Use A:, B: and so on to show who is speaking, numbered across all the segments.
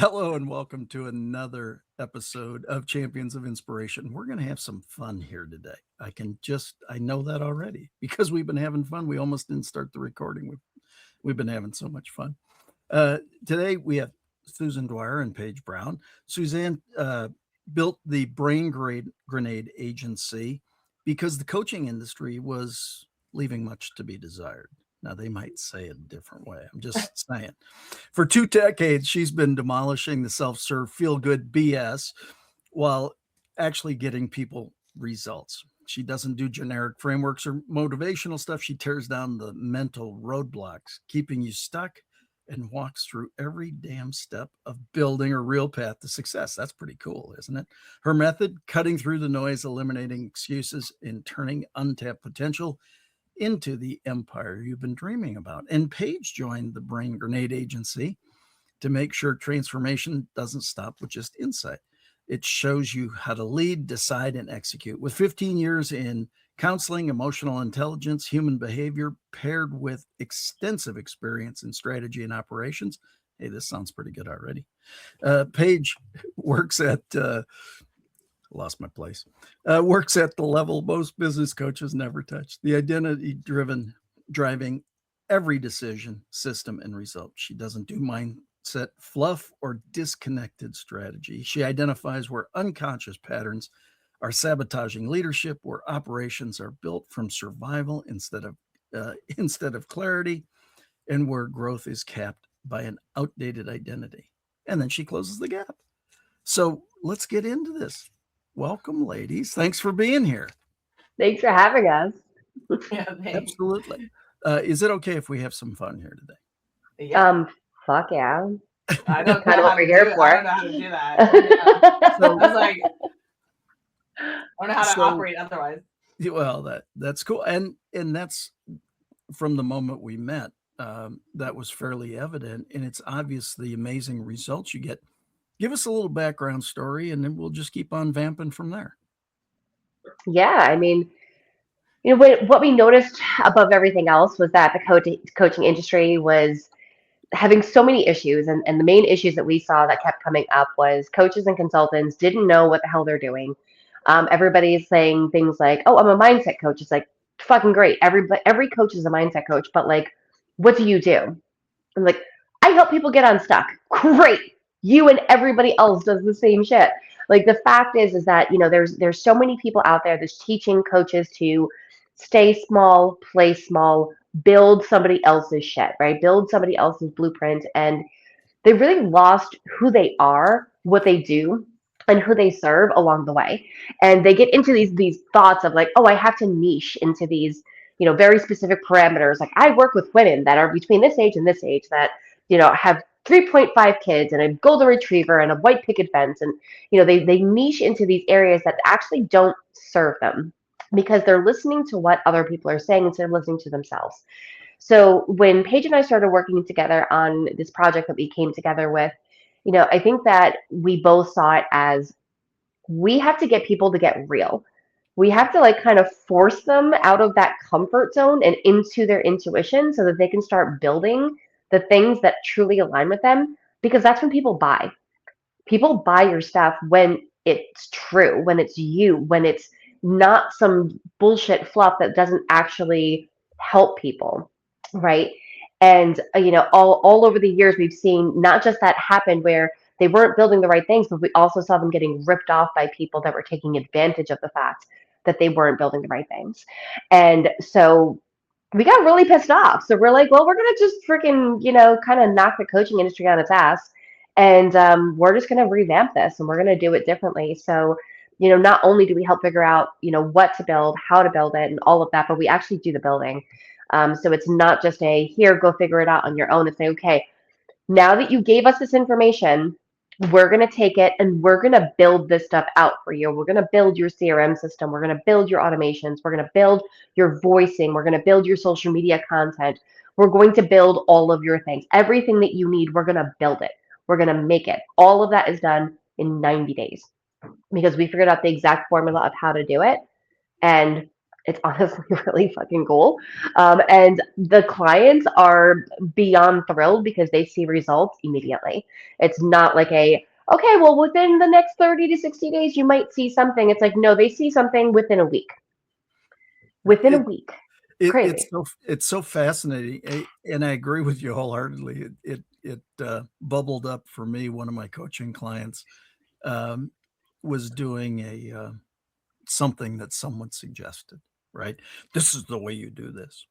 A: Hello and welcome to another episode of Champions of Inspiration. We're going to have some fun here today. I know that already because we've been having fun. We almost didn't start the recording. We've been having so much fun. Today we have Suzanne Dwyer and Paige Brown. Suzanne built the Grenade Agency because the coaching industry was leaving much to be desired. Now, they might say it a different way. I'm just saying. For 2 decades, she's been demolishing the self serve, feel good BS while actually getting people results. She doesn't do generic frameworks or motivational stuff. She tears down the mental roadblocks, keeping you stuck, and walks through every damn step of building a real path to success. That's pretty cool, isn't it? Her method, cutting through the noise, eliminating excuses, and turning untapped potential into the empire you've been dreaming about. And Paige joined the Brain Grenade Agency to make sure transformation doesn't stop with just insight. It shows you how to lead, decide, and execute. With 15 years in counseling, emotional intelligence, human behavior, paired with extensive experience in strategy and operations. Hey, this sounds pretty good already. Paige works at lost my place. Works at the level most business coaches never touch. The identity driven, driving every decision, system, and result. She doesn't do mindset fluff or disconnected strategy. She identifies where unconscious patterns are sabotaging leadership, where operations are built from survival instead of clarity, and where growth is capped by an outdated identity. And then she closes the gap. So let's get into this. Welcome, ladies. Thanks for being here.
B: Thanks for having us.
C: Yeah, thanks.
A: Absolutely. Is it okay if we have some fun here today?
C: Yeah,
B: Fuck yeah.
C: I don't
B: Kind
C: know
B: of what
C: how
B: we're
C: to do
B: here
C: it. I
B: for.
C: don't know how to do that. Yeah.
A: So,
C: I was like, I don't know how to
A: so
C: operate otherwise.
A: well, that's cool, and that's from the moment we met. That was fairly evident, and it's obvious the amazing results you get. Give us a little background story, and then we'll just keep on vamping from there.
B: Yeah, I mean, what we noticed above everything else was that the coaching industry was having so many issues, and the main issues that we saw that kept coming up was coaches and consultants didn't know what the hell they're doing. Everybody is saying things like, "Oh, I'm a mindset coach." It's like fucking great. Every coach is a mindset coach, but like, what do you do? I'm like, I help people get unstuck. Great. You and everybody else does the same shit. Like the fact is that there's so many people out there that's teaching coaches to stay small, play small, build somebody else's shit, right? Build somebody else's blueprint, and they really lost who they are, what they do, and who they serve along the way. And they get into these thoughts of like, oh, I have to niche into these, very specific parameters. Like I work with women that are between this age and this age that, have 3.5 kids and a golden retriever and a white picket fence. And, they niche into these areas that actually don't serve them because they're listening to what other people are saying instead of listening to themselves. So when Paige and I started working together on this project that we came together with, I think that we both saw it as we have to get people to get real. We have to like kind of force them out of that comfort zone and into their intuition so that they can start building the things that truly align with them because that's when people buy. People buy your stuff when it's true, when it's you, when it's not some bullshit fluff that doesn't actually help people, right? And all over the years we've seen not just that happen where they weren't building the right things, but we also saw them getting ripped off by people that were taking advantage of the fact that they weren't building the right things. And so we got really pissed off. So we're like, well, we're gonna just freaking, kind of knock the coaching industry on its ass, and we're just gonna revamp this, and we're gonna do it differently. So, not only do we help figure out, what to build, how to build it, and all of that, but we actually do the building. So it's not just a here, go figure it out on your own. It's say, okay, now that you gave us this information, we're going to take it and we're going to build this stuff out for you. We're going to build your CRM system. We're going to build your automations. We're going to build your voicing. We're going to build your social media content. We're going to build all of your things. Everything that you need, we're going to build it. We're going to make it. All of that is done in 90 days because we figured out the exact formula of how to do it. And It's honestly really fucking cool. And the clients are beyond thrilled because they see results immediately. It's not like okay, well, within the next 30 to 60 days, you might see something. It's like, no, they see something within a week. Within a
A: It,
B: week. It's crazy.
A: it's so fascinating, and I agree with you wholeheartedly. It bubbled up for me. One of my coaching clients um, was doing a something that someone suggested. Right, this is the way you do this,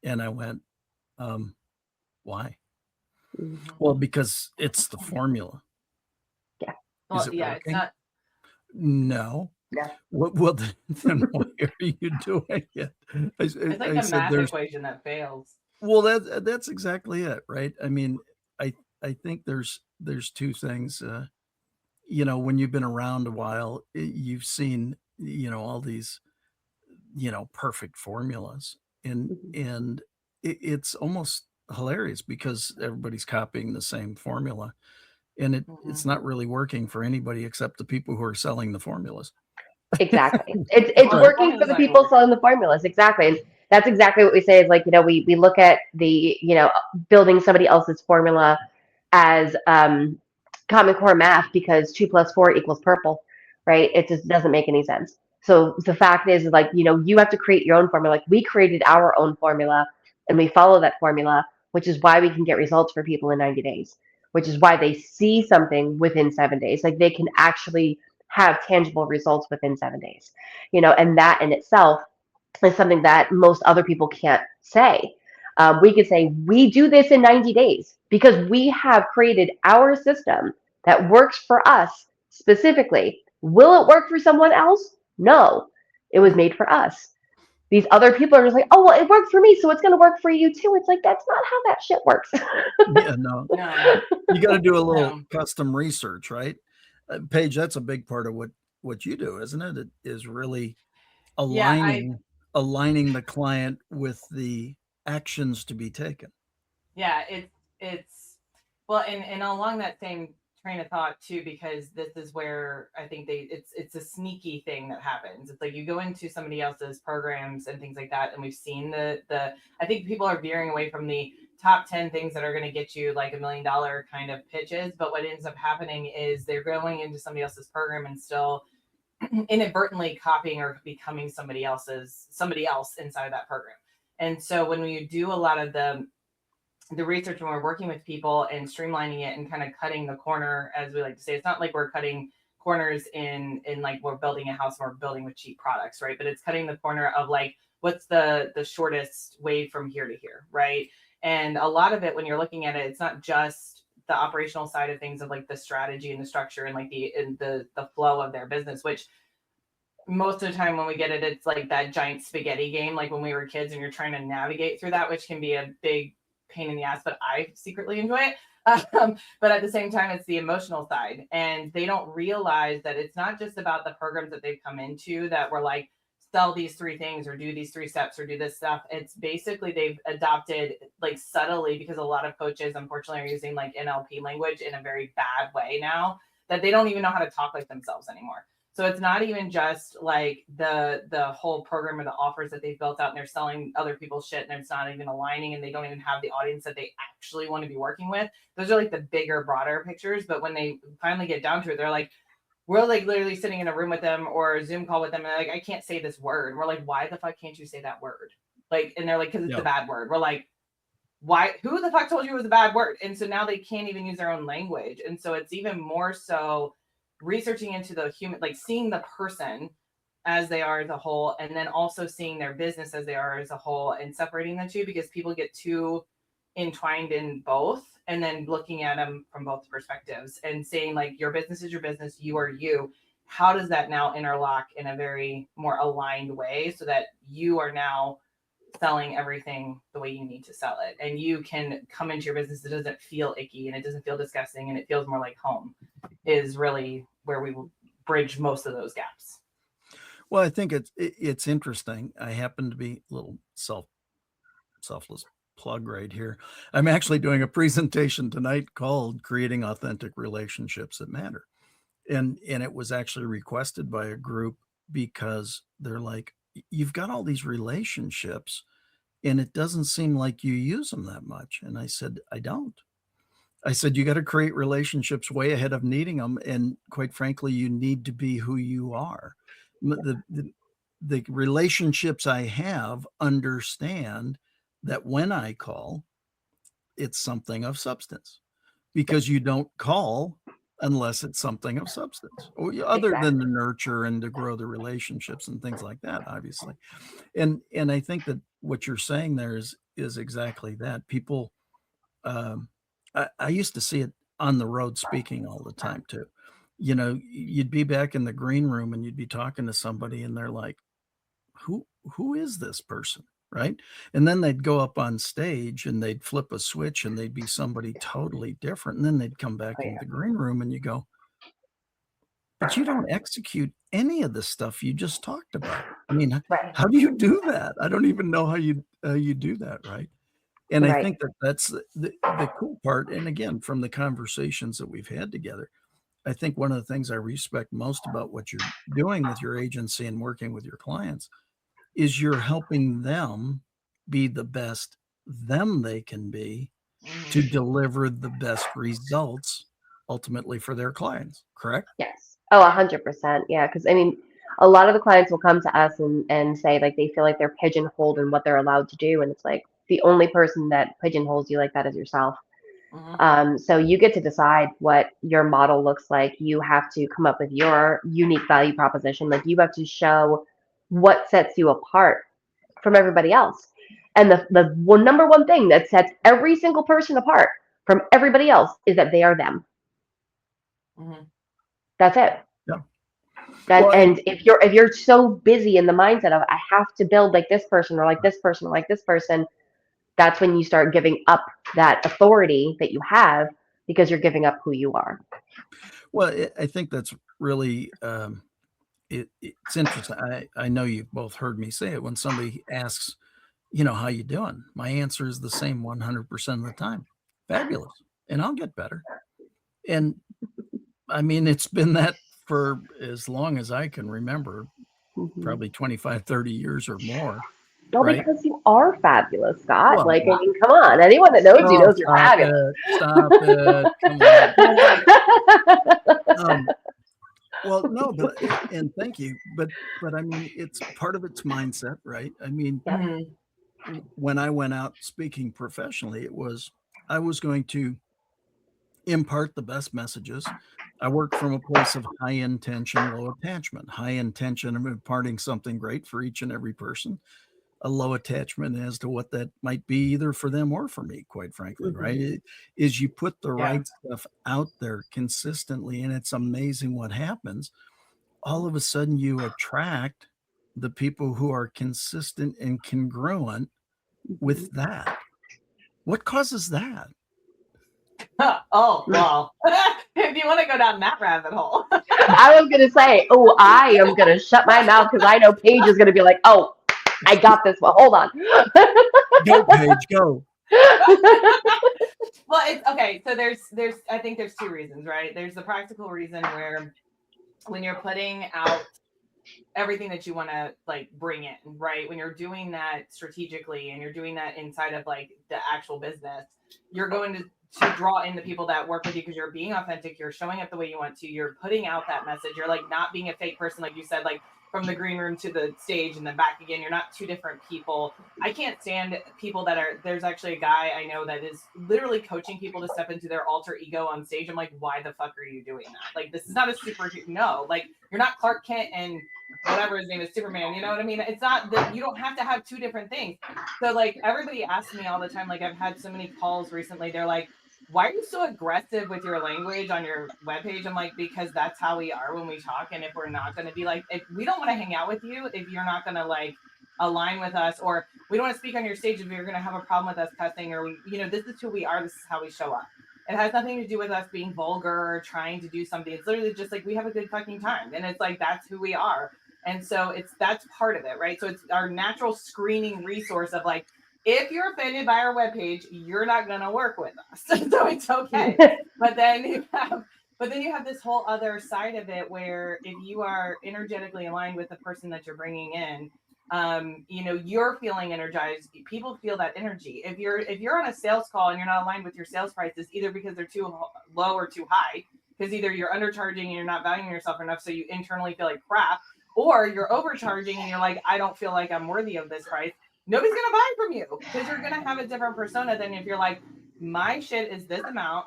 A: and I went, um, why?
B: Mhm.
A: Well, because it's the formula.
B: Yeah.
A: Is
C: Well,
A: it
C: yeah, it's
A: working?
C: not.
A: No.
B: Yeah.
A: Well, then why are you doing it?
C: It's like
A: I
C: a
A: said,
C: math
A: there's
C: equation that fails.
A: well, that's exactly it, right? I mean, I think there's two things. When you've been around a while, you've seen all these perfect formulas, and
B: Mhm.
A: it's almost hilarious because everybody's copying the same formula, and it's
C: Mhm.
A: not really working for anybody except the people who are selling the formulas.
B: Exactly. It's
C: Well, the
A: Right.
B: working for
C: formula's
B: the
C: not gonna
B: people
C: work.
B: selling the formulas. Exactly. And that's exactly what we say is like, we look at building somebody else's formula as Common Core math because 2 plus 4 equals purple, right? It just doesn't make any sense. So the fact is like, you have to create your own formula. Like we created our own formula and we follow that formula, which is why we can get results for people in 90 days, which is why they see something within 7 days. Like they can actually have tangible results within 7 days, and that in itself is something that most other people can't say. We could say we do this in 90 days because we have created our system that works for us specifically. Will it work for someone else? No, it was made for us. These other people are just like, oh, well, it worked for me, so it's going to work for you too. It's like, that's not how that shit works.
A: Yeah, no.
C: No,
A: You gotta do a little
C: no.
A: custom research, right? Paige, that's a big part of what you do, isn't it? It is really
C: Yeah, I
A: aligning the client with the actions to be taken.
C: yeah, it's well, and along that same train of thought too, because this is where I think it's a sneaky thing that happens. It's like you go into somebody else's programs and things like that, and we've seen the I think people are veering away from the top 10 things that are going to get you like $1 million kind of pitches, but what ends up happening is they're going into somebody else's program and still inadvertently copying or becoming somebody else inside of that program. And so when you do a lot of the research when we're working with people and streamlining it and kind of cutting the corner, as we like to say, it's not like we're cutting corners in like we're building a house and we're building with cheap products, right? But it's cutting the corner of like what's the shortest way from here to here, right? And a lot of it when you're looking at it, it's not just the operational side of things of like the strategy and the structure and like the flow of their business, which most of the time when we get it, it's like that giant spaghetti game, like when we were kids and you're trying to navigate through that, which can be a big pain in the ass, but I secretly enjoy it. But at the same time, it's the emotional side. And they don't realize that it's not just about the programs that they've come into that were like, sell these 3 things or do these 3 steps or do this stuff. It's basically they've adopted like subtly because a lot of coaches, unfortunately, are using like NLP language in a very bad way now that they don't even know how to talk like themselves anymore. So it's not even just like the whole program or the offers that they've built out and they're selling other people's shit and it's not even aligning and they don't even have the audience that they actually want to be working with. Those are like the bigger, broader pictures. But when they finally get down to it, they're like, we're like literally sitting in a room with them or a Zoom call with them and they're like, I can't say this word. We're like, why the fuck can't you say that word? Like, and they're like, because it's
A: Yeah.
C: a bad word. We're like, why? Who the fuck told you it was a bad word? And so now they can't even use their own language. And so it's even more so researching into the human, like seeing the person as they are as a whole, and then also seeing their business as they are as a whole and separating the two because people get too entwined in both and then looking at them from both perspectives and saying like your business is your business, you are you. How does that now interlock in a very more aligned way so that you are now selling everything the way you need to sell it and you can come into your business, it doesn't feel icky and it doesn't feel disgusting and it feels more like home, is really where we will bridge most of those gaps.
A: Well, I think it's interesting. I happen to be a little selfless plug right here. I'm actually doing a presentation tonight called Creating Authentic Relationships That Matter. And it was actually requested by a group because they're like, you've got all these relationships and it doesn't seem like you use them that much. And I said, I don't. I said, you got to create relationships way ahead of needing them. And quite frankly, you need to be who you are. The relationships I have understand that when I call, it's something of substance because you don't call unless it's something of substance or other than
B: Exactly.
A: the nurture and to grow the relationships and things like that, obviously. And I think that what you're saying there is exactly that. People, um, I used to see it on the road speaking all the time too. You know, you'd be back in the green room and you'd be talking to somebody and they're like, who who is this person? Right? And then they'd go up on stage and they'd flip a switch and they'd be somebody totally different. And then they'd come back
B: Oh,
A: into
B: yeah.
A: the green room and you go, but you don't execute any of the stuff you just talked about. I mean,
B: Right.
A: how do you do that? I don't even know how you do that, right? And I
B: Right.
A: think that that's the cool part. And again, from the conversations that we've had together, I think one of the things I respect most about what you're doing with your agency and working with your clients is you're helping them be the best them they can be to
C: Mhm.
A: deliver the best results ultimately for their clients, correct?
B: Yes. Oh,
C: Yeah.
B: 100%. Yeah. Because I mean, a lot of the clients will come to us and say like they feel like they're pigeonholed in what they're allowed to do. And it's like the only person that pigeonholes you like that is yourself.
C: Mhm.
B: So you get to decide what your model looks like. You have to come up with your unique value proposition. Like you have to show what sets you apart from everybody else. And the number one thing that sets every single person apart from everybody else is that they are them.
C: Mhm.
B: That's it.
A: Yeah.
B: That
A: Well,
B: and if you're so busy in the mindset of I have to build like this person or like this person or like this person, that's when you start giving up that authority that you have because you're giving up who you are.
A: I think that's really it's interesting. I know you've both heard me say it when somebody asks, how you doing? My answer is the same 100% of the time. Fabulous. And I'll get better. And I mean, it's been that for as long as I can remember,
B: Mhm.
A: probably 25, 30 years or more,
B: Well,
A: right?
B: because you are fabulous, Scott.
A: Well,
B: Like, I mean, come on. Anyone that knows you
A: oh,
B: knows you're
A: stop
B: fabulous.
A: it. Stop it. Come on.
C: Well, like,
A: Um, well, no, but and thank you. But I mean, it's part of its mindset, right? I mean,
B: Yep.
C: mhm.
A: when I went out speaking professionally, it was I was going to impart the best messages. I work from a place of high intention, low attachment. High intention of imparting something great for each and every person. A low attachment as to what that might be either for them or for me, quite frankly, right?
B: Mhm.
A: Is you put the
C: Yeah.
A: right stuff out there consistently, and it's amazing what happens. All of a sudden, you attract the people who are consistent and congruent with
B: Mhm.
A: that. What causes that?
C: Oh, well. If you want to go down that rabbit hole.
B: I was gonna say, oh, I am gonna shut my mouth because I know Paige is gonna be like, oh, I got this one. Hold on.
A: Go, Paige, go.
C: Well, it's okay. So there's I think there's two reasons, right? There's the practical reason where when you're putting out everything that you want to like bring in, right? When you're doing that strategically and you're doing that inside of like the actual business, you're going to draw in the people that work with you because you're being authentic, you're showing up the way you want to, you're putting out that message, you're like not being a fake person, like you said, like from the green room to the stage and then back again. You're not two different people. I can't stand people that are, there's actually a guy I know that is literally coaching people to step into their alter ego on stage. I'm like, why the fuck are you doing that? Like, this is not a superhero. No, like, you're not Clark Kent and whatever his name is, Superman. You know what I mean? It's not that you don't have to have two different things. So, like, everybody asks me all the time, like, I've had so many calls recently. They're like, why are you so aggressive with your language on your webpage? I'm like, because that's how we are when we talk. And if we're not going to be like, if we don't want to hang out with you, if you're not going to like align with us, or we don't want to speak on your stage if you're going to have a problem with us cussing, or we, this is who we are. This is how we show up. It has nothing to do with us being vulgar or trying to do something. It's literally just like we have a good fucking time. And it's like, that's who we are. And so that's part of it, right? So it's our natural screening resource of like, if you're offended by our webpage, you're not going to work with us. So it's okay. But then you have this whole other side of it where if you are energetically aligned with the person that you're bringing in, you're feeling energized. People feel that energy. If you're on a sales call and you're not aligned with your sales prices, either because they're too low or too high, because either you're undercharging and you're not valuing yourself enough, so you internally feel like crap, or you're overcharging and you're like, I don't feel like I'm worthy of this price. Nobody's gonna buy from you because you're gonna have a different persona than if you're like, my shit is this amount.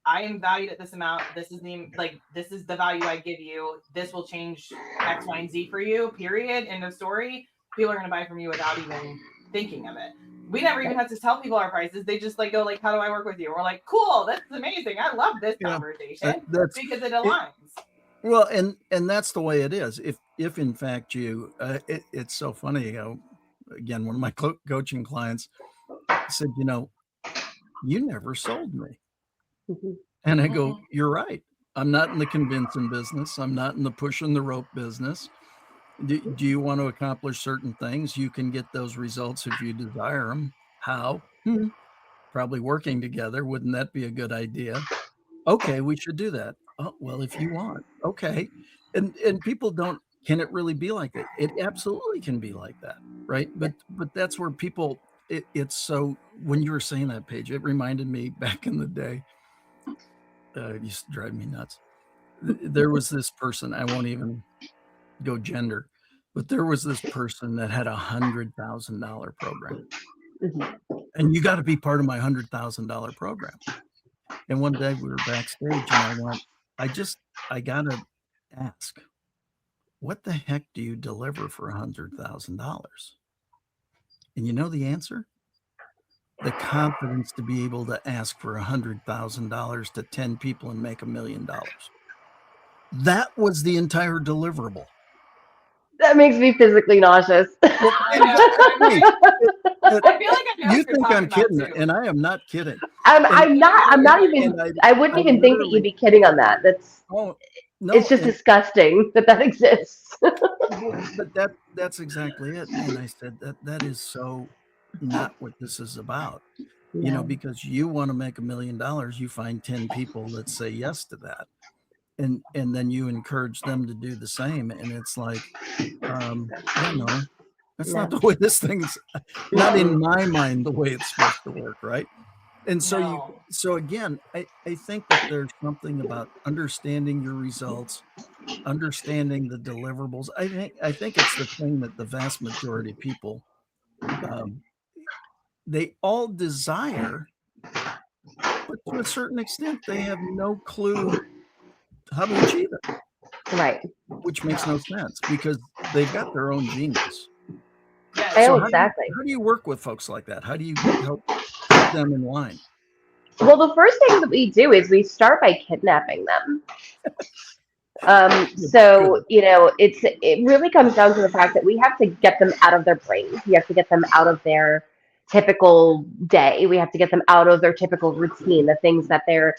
C: I am valued at this amount. This is the value I give you. This will change X, Y, and Z for you. Period. End of story. People are going to buy from you without even thinking of it. We never even have to tell people our prices. They just go like, "How do I work with you?" We're like, "Cool, that's amazing. I love this conversation
A: that's
C: because it aligns."
A: well, and that's the way it is. If in fact you, it's so funny. Again, one of my coaching clients said, you never sold me.
B: Mhm.
A: And I go, you're right. I'm not in the convincing business. I'm not in the pushing the rope business. Do you want to accomplish certain things? You can get those results if you desire them. How? Probably working together. Wouldn't that be a good idea? Okay, we should do that. Oh, well, if you want. Okay. And people don't, can it really be like that? It absolutely can be like that, right? But that's where people, it's so, when you were saying that, Paige, it reminded me back in the day. It used to drive me nuts. There was this person, I won't even go gender, but there was this person that had $100,000 program.
B: Mhm.
A: And you got to be part of my $100,000 program. And one day we were backstage and I went, I got to ask, what the heck do you deliver for $100,000? And you know the answer? The confidence to be able to ask for $100,000 to 10 people and make $1 million. That was the entire deliverable.
B: That makes me physically nauseous.
A: Well,
C: I know. I feel like I know
A: you
C: what you're
A: think I'm
C: talking about
A: kidding,
C: too.
A: and I am not kidding.
B: I'm not even.
A: And
B: I wouldn't
A: I
B: even think that you'd
A: literally,
B: be kidding on that. That's.
A: oh no,
B: It's just disgusting that exists.
A: but that's exactly it. And I said that is so not what this is about.
B: No.
A: Because you want to make $1 million, you find 10 people that say yes to that. And then you encourage them to do the same. And it's like, yeah, no, that's not
B: No.
A: the way this thing's, not in my mind, the way it's supposed to work, right? And
C: No.
A: so again, I think that there's something about understanding your results, understanding the deliverables. I think it's the thing that the vast majority of people, they all desire, but to a certain extent, they have no clue how to achieve it,
B: Right.
A: which makes no sense because they've got their own genius.
C: Yes.
A: So
B: Exactly.
A: how do you work with folks like that? How do you help keep them in line?
B: Well, the first thing that we do is we start by kidnapping them. So it really comes down to the fact that we have to get them out of their brain. We have to get them out of their typical day. We have to get them out of their typical routine, the things that they're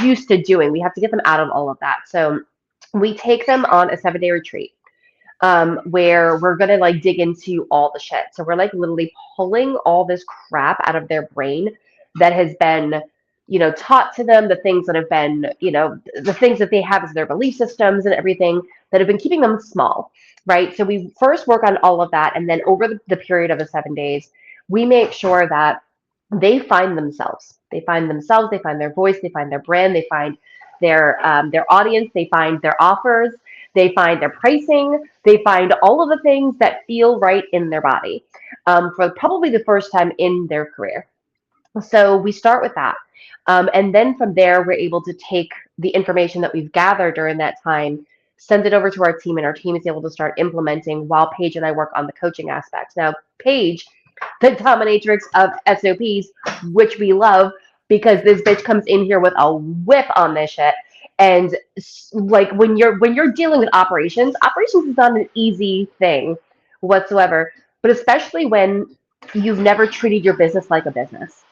B: used to doing. We have to get them out of all of that. So we take them on a 7-day retreat. Where we're gonna dig into all the shit. So we're literally pulling all this crap out of their brain that has been, taught to them, the things that have been, the things that they have as their belief systems and everything that have been keeping them small, right? So we first work on all of that, and then over the period of the 7 days, we make sure that they find themselves. They find themselves. They find their voice. They find their brand. They find their audience. They find their offers. They find their pricing. They find all of the things that feel right in their body for probably the first time in their career. So we start with that. And then from there, we're able to take the information that we've gathered during that time, send it over to our team, and our team is able to start implementing while Paige and I work on the coaching aspects. Now, Paige, the dominatrix of SOPs, which we love because this bitch comes in here with a whip on this shit. And when you're dealing with operations is not an easy thing whatsoever, but especially when you've never treated your business like a business.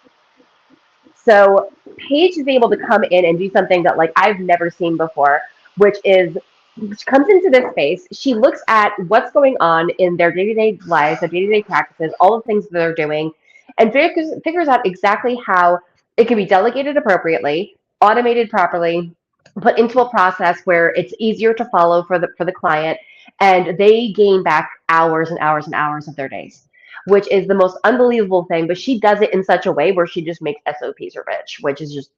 B: So Paige is able to come in and do something that I've never seen before, which is she comes into this space, she looks at what's going on in their day-to-day lives, their day-to-day practices, all the things that they're doing, and figures out exactly how it can be delegated appropriately, automated properly, put into a process where it's easier to follow for the client, and they gain back hours and hours and hours of their days, which is the most unbelievable thing. But she does it in such a way where she just makes SOPs are rich, which is just,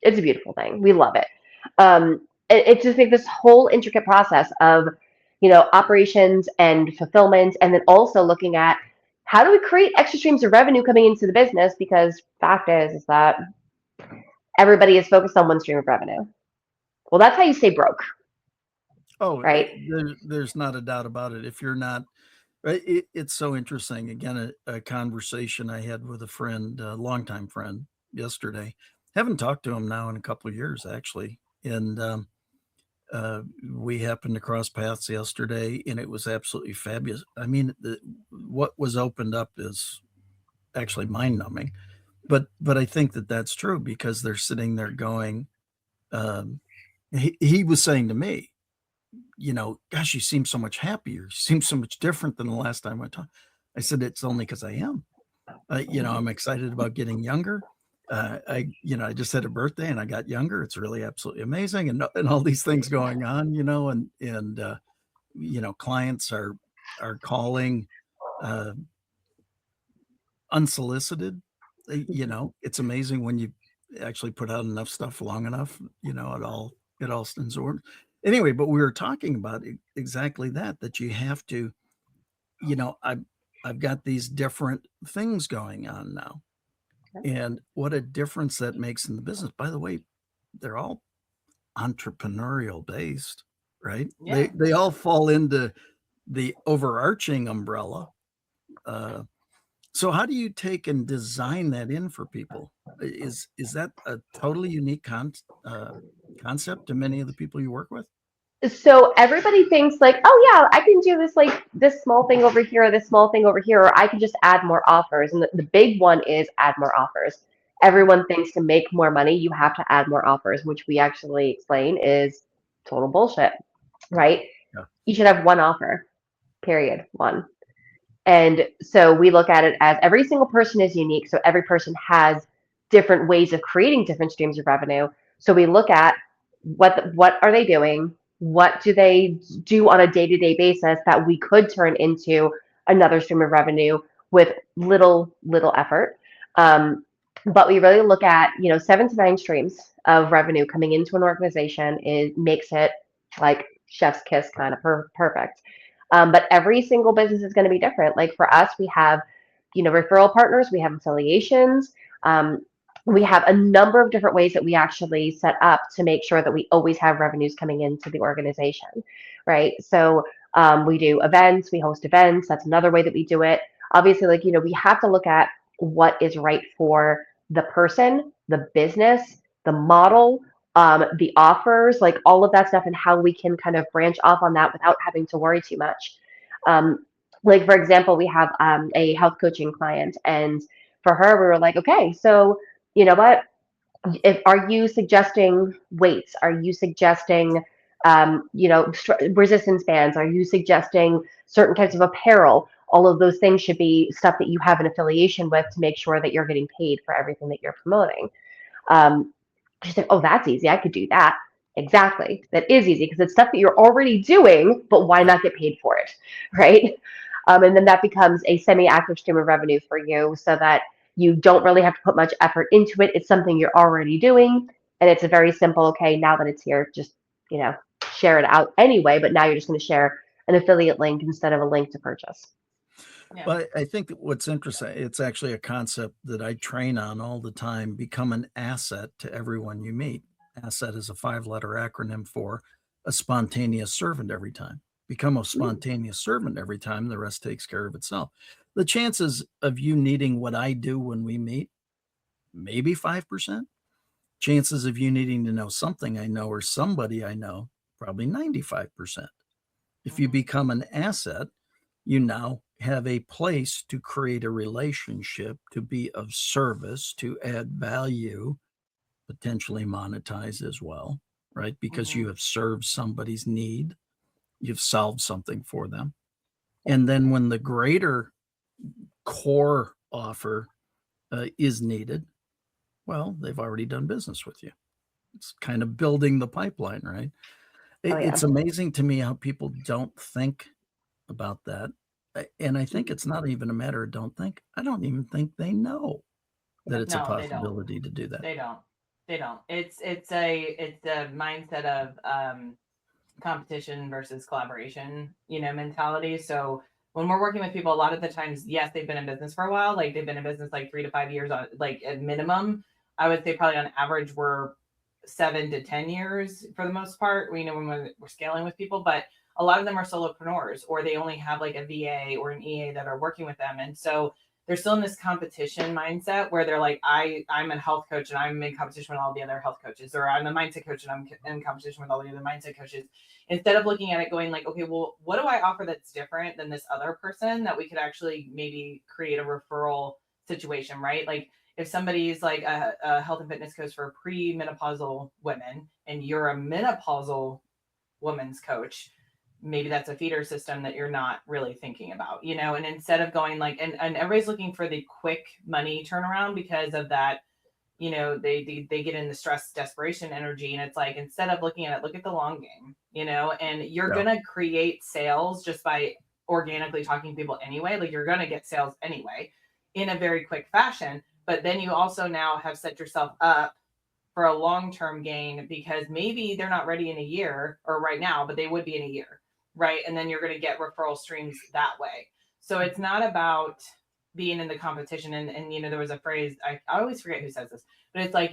B: it's a beautiful thing. We love it. It's just like this whole intricate process of, operations and fulfillment, and then also looking at how do we create extra streams of revenue coming into the business, because fact is that everybody is focused on one stream of revenue. Well, that's how you stay broke,
A: Oh,
B: right?
A: there's not a doubt about it. If you're not, it's so interesting. Again, a conversation I had with a friend, a longtime friend, yesterday. Haven't talked to him now in a couple of years, actually, and we happened to cross paths yesterday, and it was absolutely fabulous. I mean, what was opened up is actually mind numbing, but I think that that's true because they're sitting there going. He was saying to me, gosh, you seem so much happier. You seem so much different than the last time I talked. I said, it's only because I am. I'm excited about getting younger. I just had a birthday and I got younger. It's really absolutely amazing, and all these things going on, and clients are calling unsolicited. It's amazing when you actually put out enough stuff long enough, it all absorbs. Anyway, but we were talking about exactly that you have to, I've got these different things going on now, and what a difference that makes in the business. By the way, they're all entrepreneurial based, right?
C: Yeah.
A: They all fall into the overarching umbrella. So how do you take and design that in for people? Is that a totally unique concept to many of the people you work with?
B: So everybody thinks like, oh yeah, I can do this, like this small thing over here, or this small thing over here, or I can just add more offers. And the big one is add more offers. Everyone thinks to make more money, you have to add more offers, which we actually explain is total bullshit, right?
A: Yeah.
B: You should have one offer, period, one. And so we look at it as every single person is unique. So every person has different ways of creating different streams of revenue. So we look at what are they doing? What do they do on a day-to-day basis that we could turn into another stream of revenue with little effort. But we really look at 7 to 9 streams of revenue coming into an organization. It makes it like chef's kiss, kind of perfect. But every single business is going to be different. Like for us, we have, referral partners, we have affiliations, we have a number of different ways that we actually set up to make sure that we always have revenues coming into the organization, right? So we do events, we host events. That's another way that we do it. Obviously, we have to look at what is right for the person, the business, the model, the offers, like all of that stuff, and how we can kind of branch off on that without having to worry too much. Like for example, we have a health coaching client, and for her, we were like, okay, so you know what? Are you suggesting weights? Are you suggesting, resistance bands? Are you suggesting certain types of apparel? All of those things should be stuff that you have an affiliation with to make sure that you're getting paid for everything that you're promoting. Um, She's like, oh, that's easy. I could do that. Exactly. That is easy because it's stuff that you're already doing, but why not get paid for it? Right. And then that becomes a semi-active stream of revenue for you so that you don't really have to put much effort into it. It's something you're already doing. And it's a very simple, okay, now that it's here, just, share it out anyway. But now you're just going to share an affiliate link instead of a link to purchase.
C: Yeah.
A: But I think that what's interesting, it's actually a concept that I train on all the time. Become an asset to everyone you meet. Asset is a 5-letter acronym for a spontaneous servant every time. Become a spontaneous servant every time, the rest takes care of itself. The chances of you needing what I do when we meet, maybe 5%. Chances of you needing to know something I know or somebody I know, probably 95%. If you become an asset, you now have a place to create a relationship, to be of service, to add value, potentially monetize as well, right? Because you have served somebody's need, you've solved something for them. And then when the greater core offer is needed, well, they've already done business with you. It's kind of building the pipeline, right?
B: Oh yeah.
A: It's amazing to me how people don't think about that. And I think it's not even a matter of don't think. I don't even think they know that it's a
C: No, they don't.
A: possibility to do that.
C: They don't. They don't. It's a mindset of competition versus collaboration, mentality. So when we're working with people, a lot of the times, yes, they've been in business for a while. Like they've been in business like 3 to 5 years on like at minimum. I would say probably on average we're 7 to 10 years for the most part. We know when we're scaling with people, but a lot of them are solopreneurs or they only have like a VA or an EA that are working with them. And so they're still in this competition mindset where they're like, I'm a health coach and I'm in competition with all the other health coaches, or I'm a mindset coach and I'm in competition with all the other mindset coaches. Instead of looking at it going like, okay, well, what do I offer that's different than this other person that we could actually maybe create a referral situation, right? Like if somebody's like a health and fitness coach for premenopausal women and you're a menopausal woman's coach, maybe that's a feeder system that you're not really thinking about, and instead of going like, and everybody's looking for the quick money turnaround because of that, they get in the stress, desperation energy. And it's like, instead of looking at it, look at the long game, and you're
A: Yeah.
C: going to create sales just by organically talking to people anyway. Like you're going to get sales anyway in a very quick fashion. But then you also now have set yourself up for a long-term gain because maybe they're not ready in a year or right now, but they would be in a year. Right. And then you're going to get referral streams that way. So it's not about being in the competition. And there was a phrase, I always forget who says this, but it's like,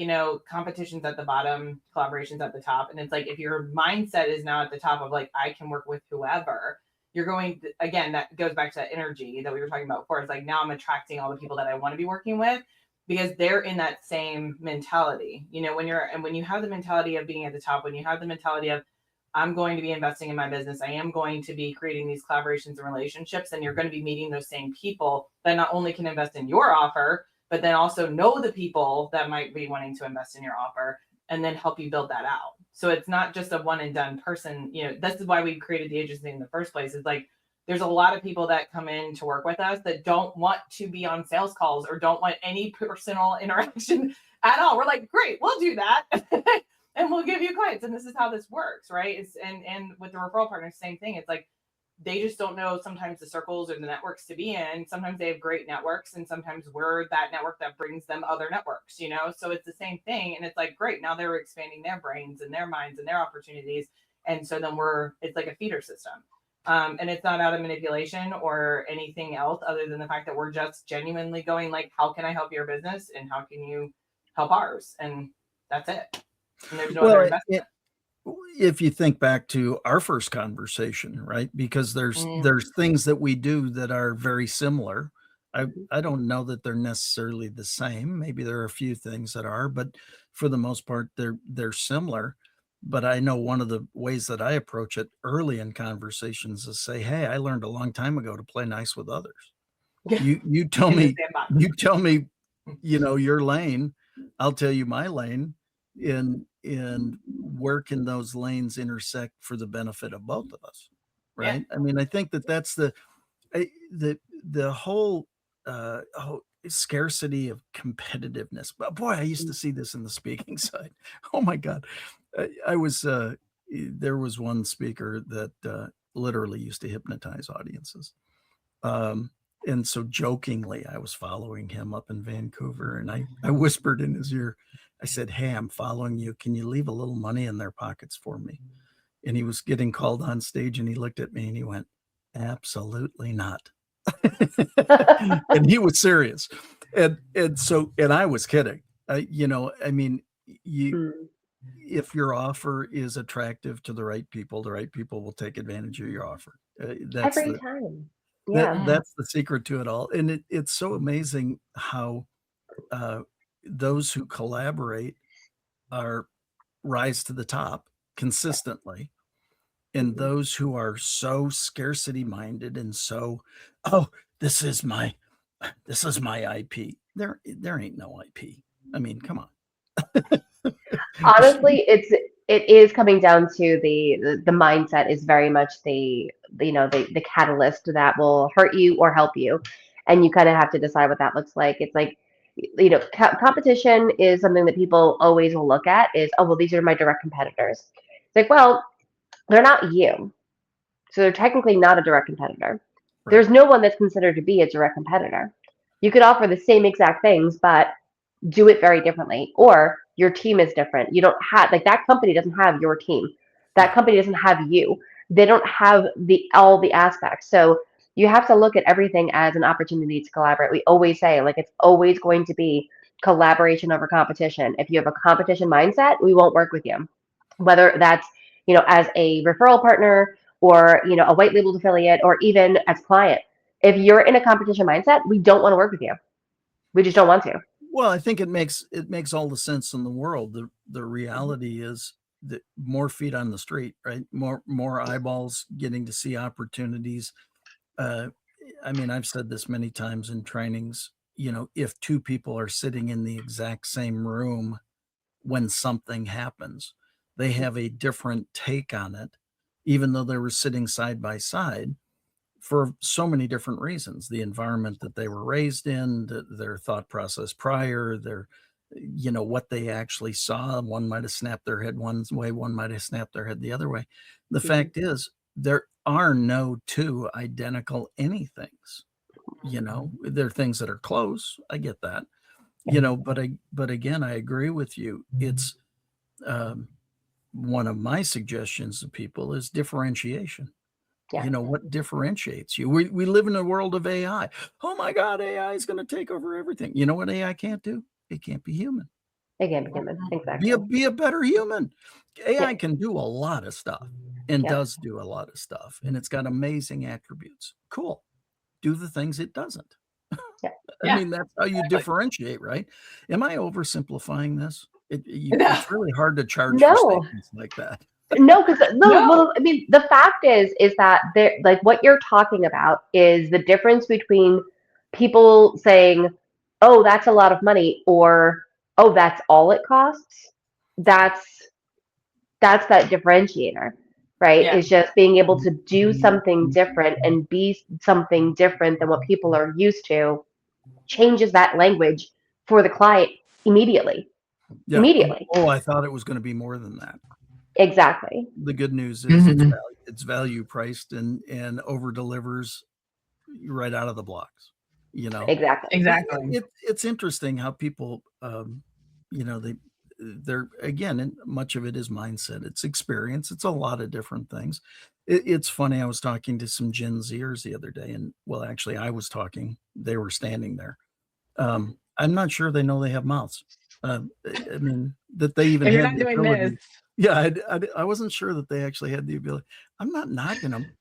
C: competition's at the bottom, collaboration's at the top. And it's like, if your mindset is now at the top of like, I can work with whoever, you're going to, again, that goes back to that energy that we were talking about before. It's like, now I'm attracting all the people that I want to be working with because they're in that same mentality, when you have the mentality of being at the top, when you have the mentality of, I'm going to be investing in my business. I am going to be creating these collaborations and relationships, and you're going to be meeting those same people that not only can invest in your offer, but then also know the people that might be wanting to invest in your offer and then help you build that out. So it's not just a one and done person. This is why we created the agency in the first place. It's like, there's a lot of people that come in to work with us that don't want to be on sales calls or don't want any personal interaction at all. We're like, great, we'll do that. And we'll give you clients. And this is how this works, right? And with the referral partners, same thing. It's like, they just don't know sometimes the circles or the networks to be in. Sometimes they have great networks and sometimes we're that network that brings them other networks, So it's the same thing. And it's like, great, now they're expanding their brains and their minds and their opportunities. And so then it's like a feeder system. And it's not out of manipulation or anything else other than the fact that we're just genuinely going like, how can I help your business and how can you help ours? And that's it. And there's no other investment.
A: If you think back to our first conversation, right? Because there's things that we do that are very similar. I don't know that they're necessarily the same. Maybe there are a few things that are, but for the most part, they're similar. But I know one of the ways that I approach it early in conversations is say, "Hey, I learned a long time ago to play nice with others. You tell me, your lane. I'll tell you my lane, and where can those lanes intersect for the benefit of both of us, right?" I mean, I think that's the whole scarcity of competitiveness. But boy, I used to see this in the speaking side. Oh my God, I was there was one speaker that literally used to hypnotize audiences. And so jokingly, I was following him up in Vancouver, and I whispered in his ear, I said, "Hey, I'm following you. Can you leave a little money in their pockets for me?" And he was getting called on stage, and he looked at me and he went, "Absolutely not." And he was serious. And I was kidding. I mean, if your offer is attractive to the right people will take advantage of your offer. That's
B: Every
A: the
B: time. Yeah.
A: that's the secret to it all. And it's so amazing how those who collaborate rise to the top consistently, and those who are so scarcity minded and so, oh, this is my IP. There ain't no IP. I mean, come on.
B: Honestly, it is coming down to the mindset is very much the catalyst that will hurt you or help you, and you kind of have to decide what that looks like. It's like competition is something that people always will look at is, oh well, these are my direct competitors. It's like, well, they're not you. So they're technically not a direct competitor.
A: Right.
B: There's no one that's considered to be a direct competitor. You could offer the same exact things, but do it very differently. Or your team is different. You don't have, like, that company doesn't have your team. That
A: Yeah.
B: company doesn't have you. They don't have all the aspects. So you have to look at everything as an opportunity to collaborate. We always say, like, it's always going to be collaboration over competition. If you have a competition mindset, we won't work with you. Whether that's, as a referral partner, or, a white labeled affiliate, or even as client. If you're in a competition mindset, we don't want to work with you. We just don't want to.
A: Well, I think it makes all the sense in the world. The reality is that more feet on the street, right? More eyeballs getting to see opportunities. I mean, I've said this many times in trainings. If two people are sitting in the exact same room when something happens, they have a different take on it, even though they were sitting side by side, for so many different reasons: the environment that they were raised in, their thought process prior, what they actually saw. One might have snapped their head one way, one might have snapped their head the other way. The fact is, there are no two identical anythings. There are things that are close. I get that. But again, I agree with you. It's one of my suggestions to people is differentiation.
B: Yeah.
A: What differentiates you? We live in a world of AI. Oh my God, AI is going to take over everything. You know what AI can't do? It can't be human.
B: They can't be human. Exactly.
A: Be a better human. AI
B: Yeah.
A: can do a lot of stuff, and
B: Yeah.
A: does do a lot of stuff, and it's got amazing attributes. Cool. Do the things it doesn't.
B: Yeah.
A: I mean, that's how you differentiate, right? Am I oversimplifying this?
C: No.
A: It's really hard to charge for
B: No.
A: statements like that.
B: No, because
C: No.
B: well, I mean, the fact is that there, like, what you're talking about is the difference between people saying, "Oh, that's a lot of money," or "Oh, that's all it costs." That's that differentiator, right?
C: Yeah.
B: Is just being able to do something different and be something different than what people are used to, changes that language for the client immediately.
A: Yeah.
B: Immediately.
A: Oh, I thought it was going to be more than that.
B: Exactly.
A: The good news is it's value priced and over delivers right out of the blocks.
B: Exactly.
A: It's interesting how people, they're, again, and much of it is mindset. It's experience. It's a lot of different things. It's funny. I was talking to some Gen Zers the other day, and, well, actually, I was talking. They were standing there. I'm not sure they know they have mouths. I mean, that they even
C: If you're
A: had
C: not
A: the
C: doing
A: ability.
C: this,
A: Yeah, I wasn't sure that they actually had the ability. I'm not knocking them.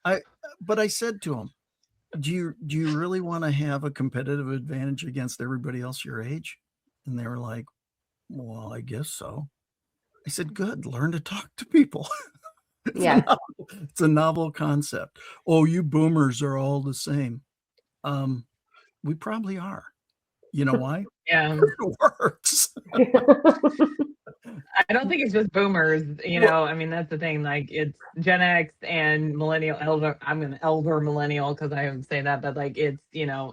A: But I said to them, do you really want to have a competitive advantage against everybody else your age? And they were like, well, I guess so. I said, good, learn to talk to people.
B: Yeah.
A: It's a novel concept. Oh, you boomers are all the same. We probably are. You know why?
C: yeah.
A: It works.
C: I don't think it's just boomers, I mean, that's the thing. Like, it's Gen X and millennial, elder. I'm an elder millennial because I say that, but, like, it's, yeah.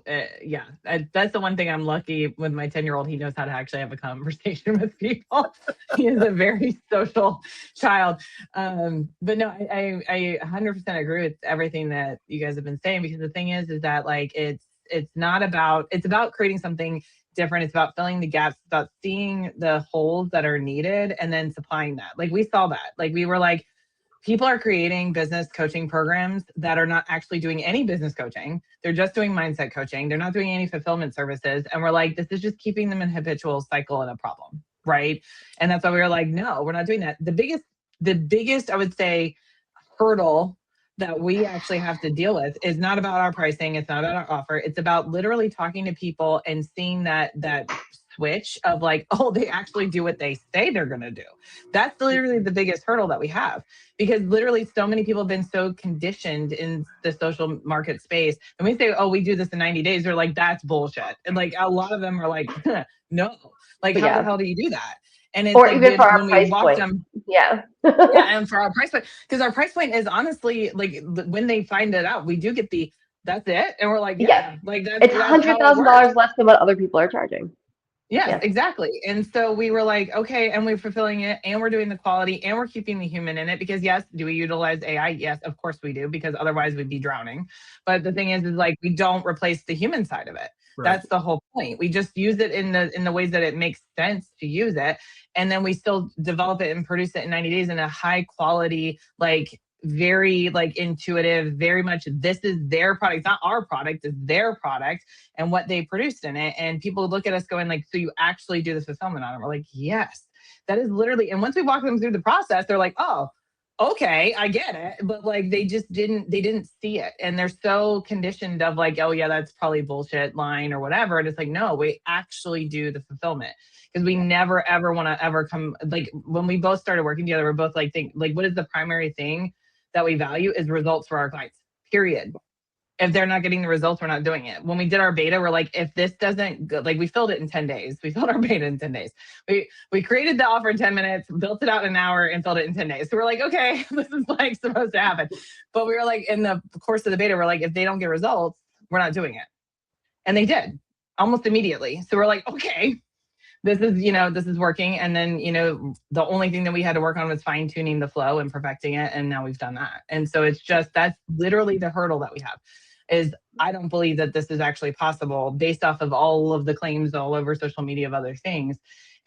C: That's the one thing I'm lucky with my 10-year-old. He knows how to actually have a conversation with people. He is a very social child. But no, I 100% agree with everything that you guys have been saying, because the thing is that, like, it's about creating something different. It's about filling the gaps. It's about seeing the holes that are needed and then supplying that. Like, we saw that. Like, we were like, people are creating business coaching programs that are not actually doing any business coaching. They're just doing mindset coaching. They're not doing any fulfillment services. And we're like, this is just keeping them in habitual cycle and a problem, right? And that's why we were like, no, we're not doing that. The biggest, I would say, hurdle that we actually have to deal with is not about our pricing. It's not about our offer. It's about literally talking to people and seeing that switch of, like, oh, they actually do what they say they're going to do. That's literally the biggest hurdle that we have, because literally so many people have been so conditioned in the social market space. And we say, oh, we do this in 90 days. They're like, that's bullshit. And, like, a lot of them are like, no, like, how the hell do you do that? And it's
B: or
C: like,
B: even for our
C: when we
B: price
C: walked
B: point.
C: them.
B: Yeah.
C: Yeah, and for our price point, because our price point is honestly, like, when they find it out, we do get that's it, and we're like, yeah. Like,
B: It's
C: that's how it
B: $100,000
C: works.
B: less than what other people are charging.
C: Yes,
B: Yeah.
C: exactly. And so we were like, okay, and we're fulfilling it and we're doing the quality and we're keeping the human in it because yes, do we utilize AI? Yes, of course we do, because otherwise we'd be drowning. But the thing is like we don't replace the human side of it.
A: Right.
C: That's the whole point. We just use it in the ways that it makes sense to use it. And then we still develop it and produce it in 90 days in a high quality, like very like intuitive, very much this is their product. It's not our product, it's their product and what they produced in it. And people look at us going like, so you actually do the fulfillment on it? We're like, yes, that is literally. And once we walk them through the process, they're like, oh, okay, I get it. But like they didn't see it. And they're so conditioned of like, oh yeah, that's probably bullshit line or whatever. And it's like, no, we actually do the fulfillment. Because we never ever want to ever come like when we both started working together, we're both like think like what is the primary thing that we value is results for our clients. Period. If they're not getting the results, we're not doing it. When we did our beta, we're like, if this doesn't go, like we filled it in 10 days. We filled our beta in 10 days. We created the offer in 10 minutes, built it out in an hour and filled it in 10 days. So we're like, okay, this is like supposed to happen. But we were like, in the course of the beta, we're like, if they don't get results, we're not doing it. And they did almost immediately. So we're like, okay, this is working. And then, the only thing that we had to work on was fine tuning the flow and perfecting it. And now we've done that. And so it's just, that's literally the hurdle that we have is I don't believe that this is actually possible based off of all of the claims all over social media of other things.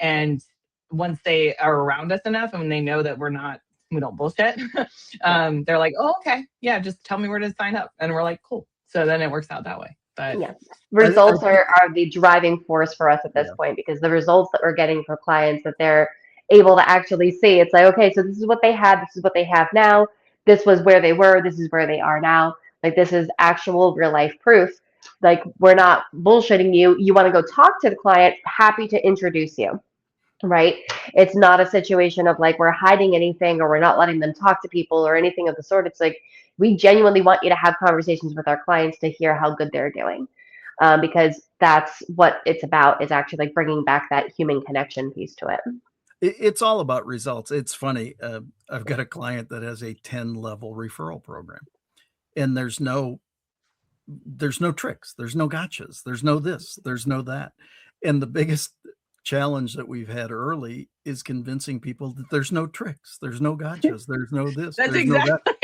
C: And once they are around us enough and they know that we don't bullshit, they're like, oh, okay. Yeah. Just tell me where to sign up. And we're like, cool. So then it works out that way. But
B: Yeah. Results are the driving force for us at this point, because the results that we're getting for clients that they're able to actually see, it's like, okay, so this is what they had, this is what they have now, this was where they were, this is where they are now. Like this is actual real life proof. Like we're not bullshitting you. You want to go talk to the client, happy to introduce you. Right? It's not a situation of like we're hiding anything or we're not letting them talk to people or anything of the sort. It's like we genuinely want you to have conversations with our clients to hear how good they're doing, because that's what it's about, is actually like bringing back that human connection piece to it.
A: It's all about results. It's funny. I've got a client that has a 10-level referral program, and there's no tricks, there's no gotchas, there's no this, there's no that. And the biggest challenge that we've had early is convincing people that there's no tricks, there's no gotchas, there's no this,
C: that's
A: there's no that.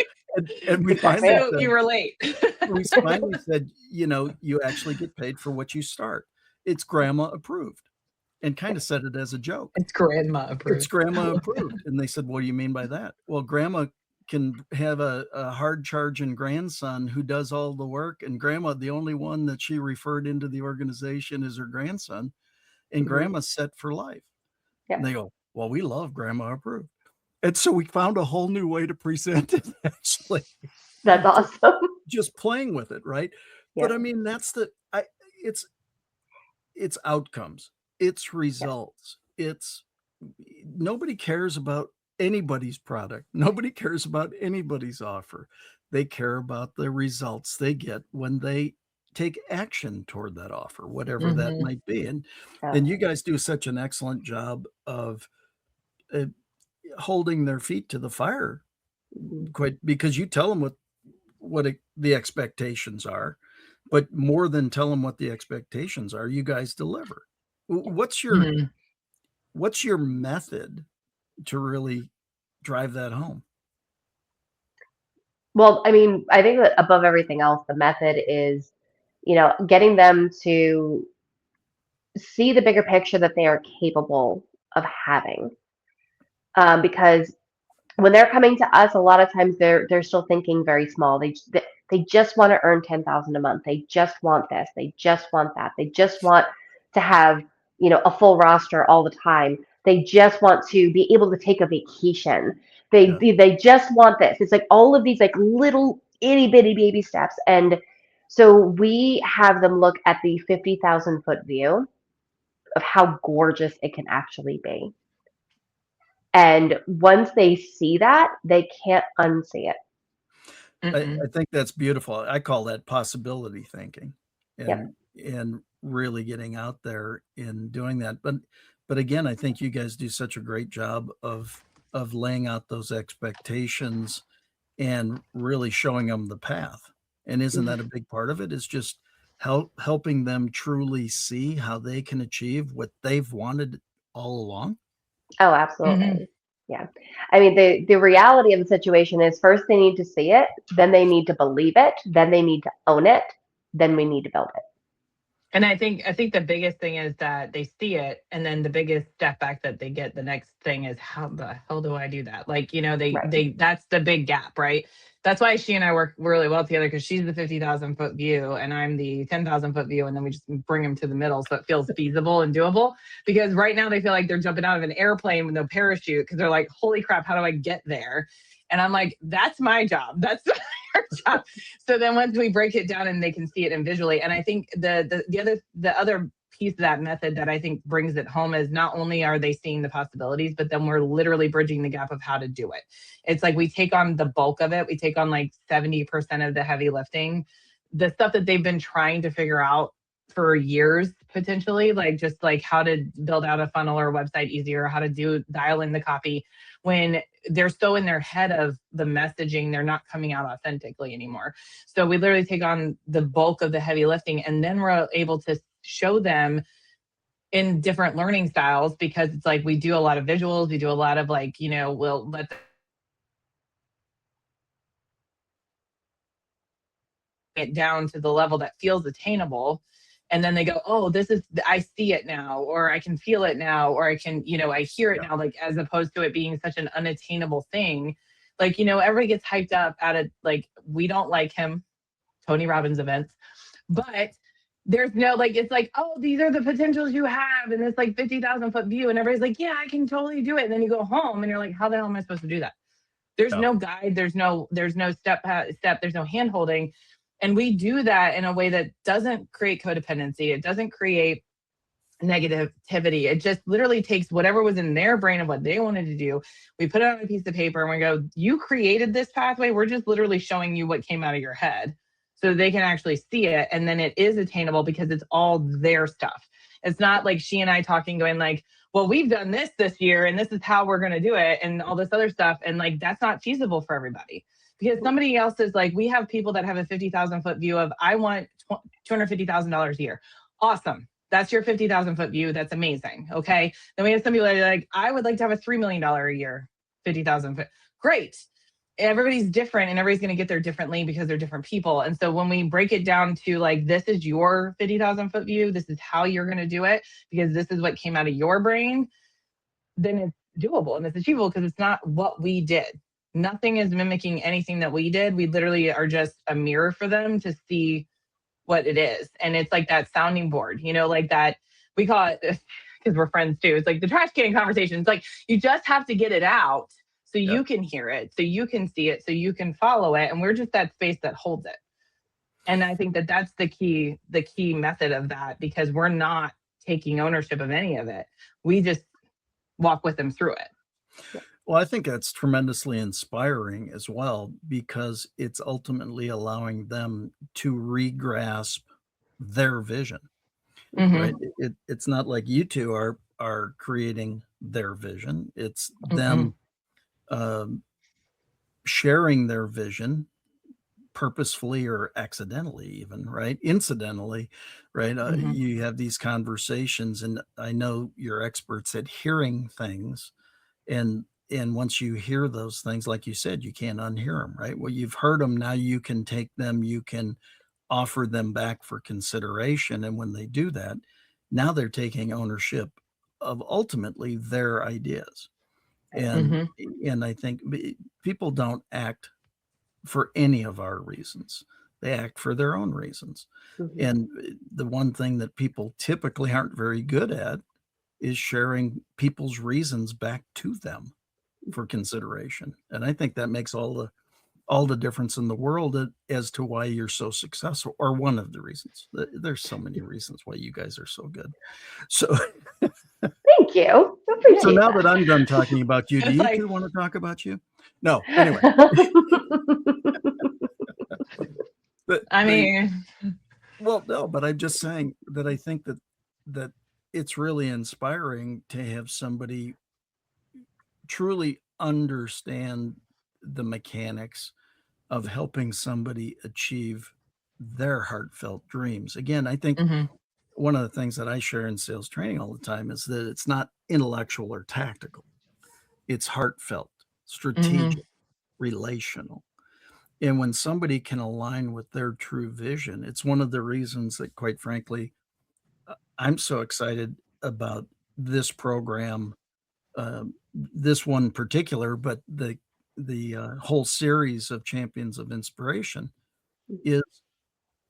A: And we finally
C: so you were late.
A: we finally said, you actually get paid for what you start. It's grandma approved, and kind of said it as a joke.
C: It's grandma approved.
A: It's grandma approved. And they said, what do you mean by that? Well, grandma can have a hard charging grandson who does all the work, and grandma, the only one that she referred into the organization is her grandson, and grandma's set for life.
B: Yeah.
A: And they go, well, we love grandma approved. And so we found a whole new way to present it, actually.
B: That's awesome.
A: Just playing with it, right? Yeah. But I mean, that's it's outcomes, it's results. It's nobody cares about anybody's product. Nobody cares about anybody's offer. They care about the results they get when they take action toward that offer, whatever that might be. And you guys do such an excellent job of holding their feet to the fire, quite, because you tell them what the expectations are, but more than tell them what the expectations are, you guys deliver. What's your method to really drive that home?
B: Well, I mean, I think that above everything else, the method is, getting them to see the bigger picture that they are capable of having. Because when they're coming to us, a lot of times they're still thinking very small. They just want to earn 10,000 a month. They just want this. They just want that. They just want to have, a full roster all the time. They just want to be able to take a vacation. They just want this. It's like all of these like little itty bitty baby steps. And so we have them look at the 50,000 foot view of how gorgeous it can actually be. And once they see that, they can't unsee it.
A: I think that's beautiful. I call that possibility thinking, and really getting out there and doing that. But again, I think you guys do such a great job of laying out those expectations and really showing them the path. And isn't that a big part of it? Is just helping them truly see how they can achieve what they've wanted all along?
B: Oh,
C: Hmm.
B: absolutely. Yeah. I mean, the reality of the situation is first they need to see it, then they need to believe it, then they need to own it, then we need to build it.
C: And I think the biggest thing is that they see it, and then the biggest step back that they get, the next thing is, how the hell do I do that? Like,
B: Right.
C: they that's the big gap, right? That's why she and I work really well together, because she's the 50,000 foot view and I'm the 10,000 foot view, and then we just bring them to the middle so it feels feasible and doable. Because right now they feel like they're jumping out of an airplane with no parachute, because they're like, holy crap, how do I get there? And I'm like, that's my job. That's our job. So then once we break it down and they can see it and visually, and I think the other piece of that method that I think brings it home is, not only are they seeing the possibilities, but then we're literally bridging the gap of how to do it. It's like we take on the bulk of it. We take on like 70% of the heavy lifting, the stuff that they've been trying to figure out for years, potentially, like just like how to build out a funnel or a website easier, how to dial in the copy. When they're so in their head of the messaging, they're not coming out authentically anymore. So we literally take on the bulk of the heavy lifting, and then we're able to show them in different learning styles, because it's like we do a lot of visuals, we do a lot of like, we'll let it down to the level that feels attainable. And then they go, oh, I see it now, or I can feel it now, or I can, I hear it
A: Yeah.
C: now, like, as opposed to it being such an unattainable thing. Like, everybody gets hyped up at it. Like, we don't like him, Tony Robbins events, but there's no, like, it's like, oh, these are the potentials you have in this like 50,000 foot view. And everybody's like, yeah, I can totally do it. And then you go home and you're like, how the hell am I supposed to do that? There's
A: Yeah.
C: no guide, there's no step, there's no hand holding. And we do that in a way that doesn't create codependency. It doesn't create negativity. It just literally takes whatever was in their brain of what they wanted to do. We put it on a piece of paper and we go, you created this pathway. We're just literally showing you what came out of your head so they can actually see it. And then it is attainable because it's all their stuff. It's not like she and I talking, going like, well, we've done this year and this is how we're going to do it and all this other stuff. And like, that's not feasible for everybody, because somebody else is like, we have people that have a 50,000 foot view of, I want $250,000 a year. Awesome. That's your 50,000 foot view. That's amazing. Okay. Then we have some people that are like, I would like to have a $3 million a year, 50,000 foot. Great. Everybody's different and everybody's going to get there differently because they're different people. And so when we break it down to like, this is your 50,000 foot view, this is how you're going to do it, because this is what came out of your brain, then it's doable and it's achievable, because it's not what we did. Nothing is mimicking anything that we did. We literally are just a mirror for them to see what it is. And it's like that sounding board, like that, we call it, because we're friends too. It's like the trash can conversation. It's like, you just have to get it out so
A: Yeah.
C: you can hear it, so you can see it, so you can follow it. And we're just that space that holds it. And I think that that's the key method of that, because we're not taking ownership of any of it. We just walk with them through it.
A: Well, I think that's tremendously inspiring as well, because it's ultimately allowing them to re-grasp their vision, right?
C: Mm-hmm.
A: It's not like you two are creating their vision. It's
C: Mm-mm.
A: them um, sharing their vision purposefully or accidentally, even, right? Incidentally, right?
C: Mm-hmm.
A: You have these conversations, and I know you're experts at hearing things, and once you hear those things, like you said, you can't unhear them, right? Well, you've heard them, now you can take them, you can offer them back for consideration, and when they do that, now they're taking ownership of ultimately their ideas. And
C: Mm-hmm.
A: and I think people don't act for any of our reasons. They act for their own reasons.
B: Mhm.
A: And the one thing that people typically aren't very good at is sharing people's reasons back to them for consideration. And I think that makes all the difference in the world as to why you're so successful, or one of the reasons. There's so many reasons why you guys are so good. So
B: Thank you. I
A: so
B: appreciate
A: now
B: that.
A: that I'm done talking about you, do
C: It's
A: you
C: like,
A: two want to talk about you? No. Anyway, the
C: I
A: the
C: mean,
A: well, no, but I'm just saying that I think that it's really inspiring to have somebody truly understand the mechanics of helping somebody achieve their heartfelt dreams. Again, I think
C: Mm-hmm.
A: one of the things that I share in sales training all the time is that it's not intellectual or tactical. It's heartfelt,
C: Mm-hmm.
A: strategic, relational. And when somebody can align with their true vision, it's one of the reasons that, quite frankly, I'm so excited about this program, this one in particular, but the whole series of Champions of Inspiration is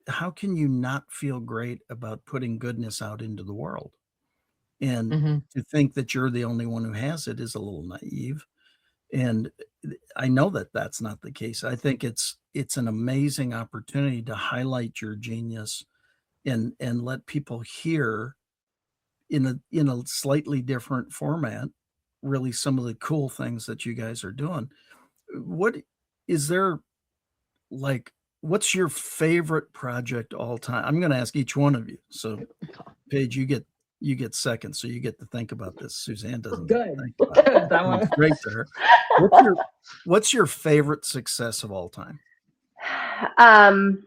A: how can you not feel great about putting goodness out into the world? And
C: Mm-hmm.
A: to think that you're the only one who has it is a little naive. And I know that that's not the case. I think it's an amazing opportunity to highlight your genius and let people hear in a slightly different format really some of the cool things that you guys are doing. What is there like what's your favorite project all time? I'm going to ask each one of you. So Paige, you get second, so you get to think about this. Suzanne doesn't get to
C: Good.
A: think about it.
C: Good.
A: Going straight to her. What's your favorite success of all time?
B: Um,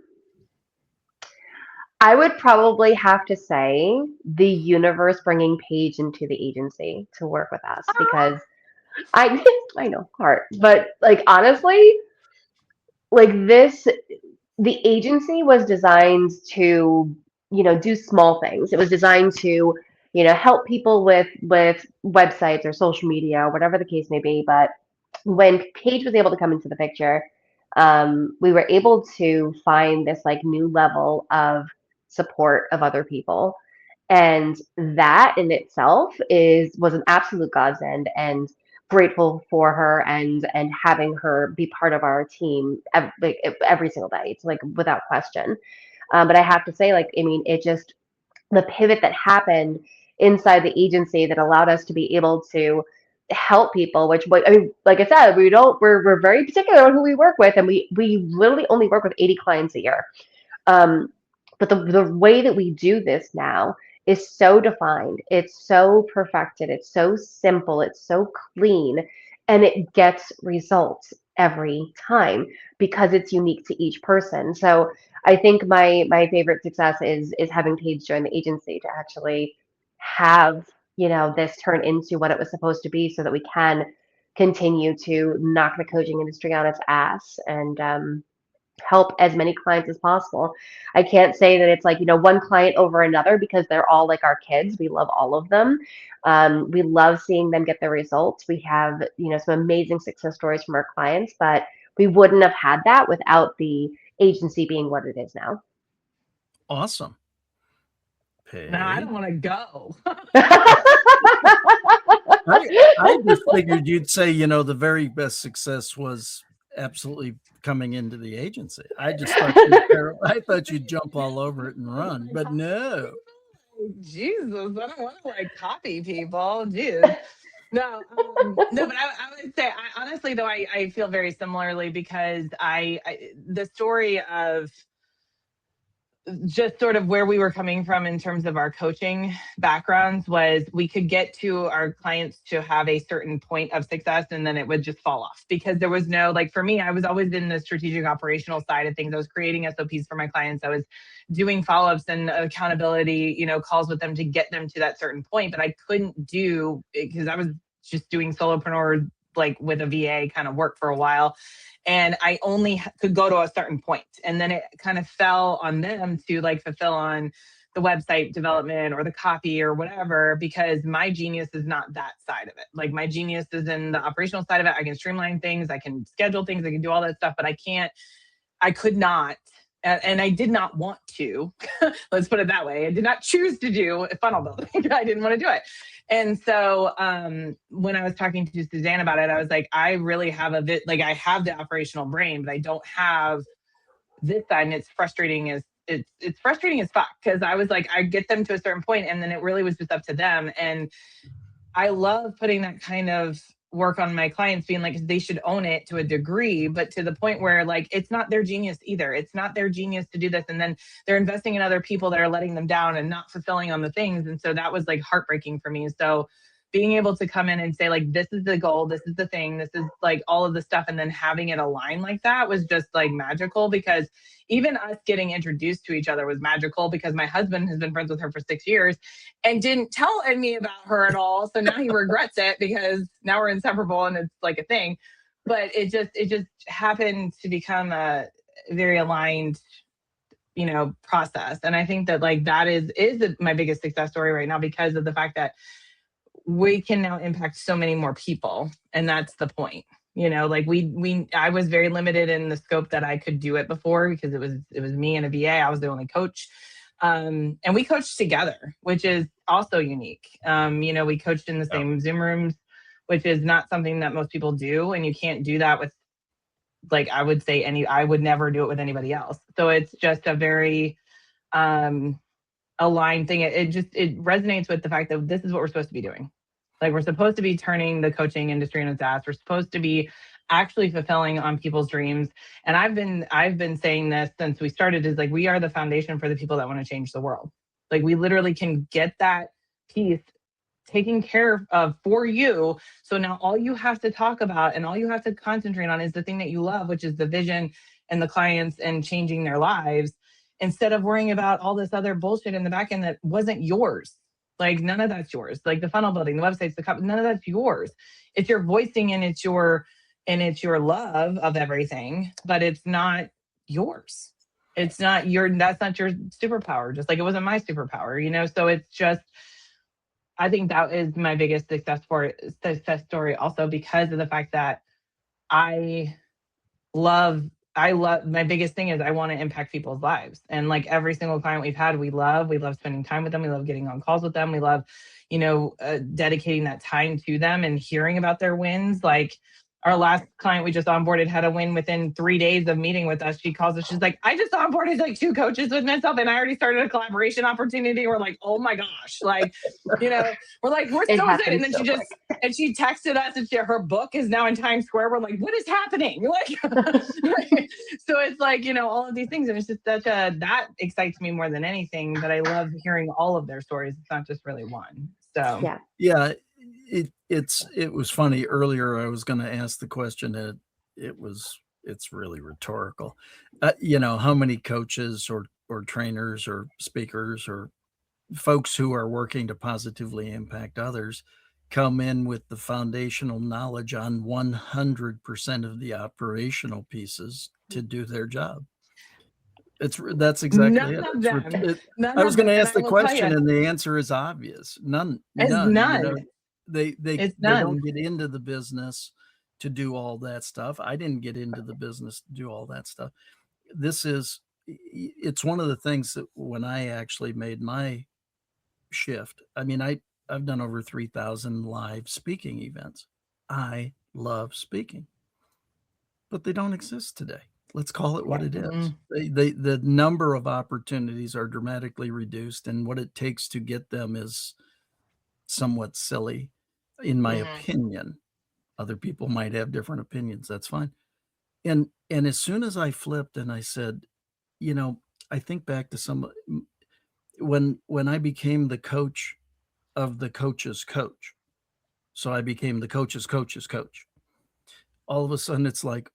B: I would probably have to say the universe bringing Paige into the agency to work with us because I I know hard, but like honestly, like this the agency was designed to do small things. It was designed to help people with websites or social media or whatever the case may be. But when Paige was able to come into the picture, we were able to find this like new level of support of other people, and that in itself is was an absolute godsend. And grateful for her and having her be part of our team every single day. It's like without question. But I have to say, like, I mean, it just the pivot that happened inside the agency that allowed us to be able to help people, which I mean, like I said, we're very particular on who we work with, and we literally only work with 80 clients a year. um, but the way that we do this now is so defined, it's so perfected, it's so simple, it's so clean, and it gets results every time because it's unique to each person. So I think my favorite success is having Paige join the agency to actually have this turn into what it was supposed to be, so that we can continue to knock the coaching industry on its ass and help as many clients as possible. I can't say that it's like, one client over another because they're all like our kids. We love all of them. We love seeing them get their results. We have, some amazing success stories from our clients, but we wouldn't have had that without the agency being what it is now.
A: Awesome.
C: No, I
A: Paige.
C: don't want to go.
A: I just figured you'd say, the very best success was absolutely coming into the agency. I just thought I thought you'd jump all over it and run, but no.
C: Jesus, I don't want to like copy people. Jeez. No, no, but I would say, honestly, though, I feel very similarly because the story of just sort of where we were coming from in terms of our coaching backgrounds was we could get to our clients to have a certain point of success and then it would just fall off because there was no, like for me, I was always in the strategic operational side of things. I was creating SOPs for my clients. I was doing follow-ups and accountability, calls with them to get them to that certain point, but I couldn't do because I was just doing solopreneur like with a VA kind of work for a while, and I only could go to a certain point. And then it kind of fell on them to like fulfill on the website development or the copy or whatever, because my genius is not that side of it. Like my genius is in the operational side of it. I can streamline things, I can schedule things, I can do all that stuff, but I could not, and I did not want to, let's put it that way. I did not choose to do funnel building. I didn't want to do it. And so when I was talking to Suzanne about it, I was like, I really have I have the operational brain, but I don't have this side. And it's frustrating it's frustrating as fuck because I was like, I get them to a certain point and then it really was just up to them. And I love putting that kind of work on my clients, being like they should own it to a degree, but to the point where like it's not their genius either. It's not their genius to do this, and then they're investing in other people that are letting them down and not fulfilling on the things. And so that was like heartbreaking for me. So
D: being able to come in and say like, this is the goal, this is the thing, this is like all of the stuff, and then having it align like that was just like magical, because even us getting introduced to each other was magical, because my husband has been friends with her for 6 years and didn't tell me about her at all. So now he regrets it, because now we're inseparable and it's like a thing. But it just happened to become a very aligned, process. And I think that like that is my biggest success story right now, because of the fact that we can now impact so many more people. And that's the point. Like I was very limited in the scope that I could do it before, because it was me and a VA. I was the only coach. And we coached together, which is also unique. We coached in the same Zoom rooms, which is not something that most people do. And you can't do that with, like, I would say I would never do it with anybody else. So it's just a very aligned thing. It resonates with the fact that this is what we're supposed to be doing. Like, we're supposed to be turning the coaching industry on its ass. We're supposed to be actually fulfilling on people's dreams. And I've been saying this since we started, is like, we are the foundation for the people that want to change the world. Like, we literally can get that piece taken care of for you. So now all you have to talk about and all you have to concentrate on is the thing that you love, which is the vision and the clients and changing their lives, instead of worrying about all this other bullshit in the back end that wasn't yours. Like, none of that's yours. Like the funnel building, the websites, none of that's yours. It's your voicing and it's your love of everything, but it's not yours. It's not that's not your superpower. Just like it wasn't my superpower, So it's just, I think that is my biggest success story also, because of the fact that I love, my biggest thing is I want to impact people's lives. And like every single client we've had, we love spending time with them. We love getting on calls with them. We love, dedicating that time to them and hearing about their wins. Like, our last client we just onboarded had a win within 3 days of meeting with us. She calls us. She's like, I just onboarded like 2 coaches with myself, and I already started a collaboration opportunity. We're like, oh my gosh. Like, we're like, we're so excited. And then she texted us, and her book is now in Times Square. We're like, what is happening? Like, so it's like, all of these things. And it's just that excites me more than anything. But I love hearing all of their stories. It's not just really one. So
A: yeah. It was funny earlier. I was going to ask the question. It's really rhetorical. How many coaches or trainers or speakers or folks who are working to positively impact others come in with the foundational knowledge on 100% of the operational pieces to do their job. That's exactly it. I was going to ask the question, and the answer is obvious. None. They don't get into the business to do all that stuff. I didn't get into the business to do all that stuff. It's one of the things that when I actually made my shift, I mean, I've done over 3,000 live speaking events. I love speaking, but they don't exist today. Let's call it what it is. The number of opportunities are dramatically reduced, and what it takes to get them is somewhat silly, in my opinion. Other people might have different opinions. That's fine. And as soon as I flipped and I said, I think back to when I became the coach of the coach's coach. So I became the coach's coach's coach. All of a sudden it's like,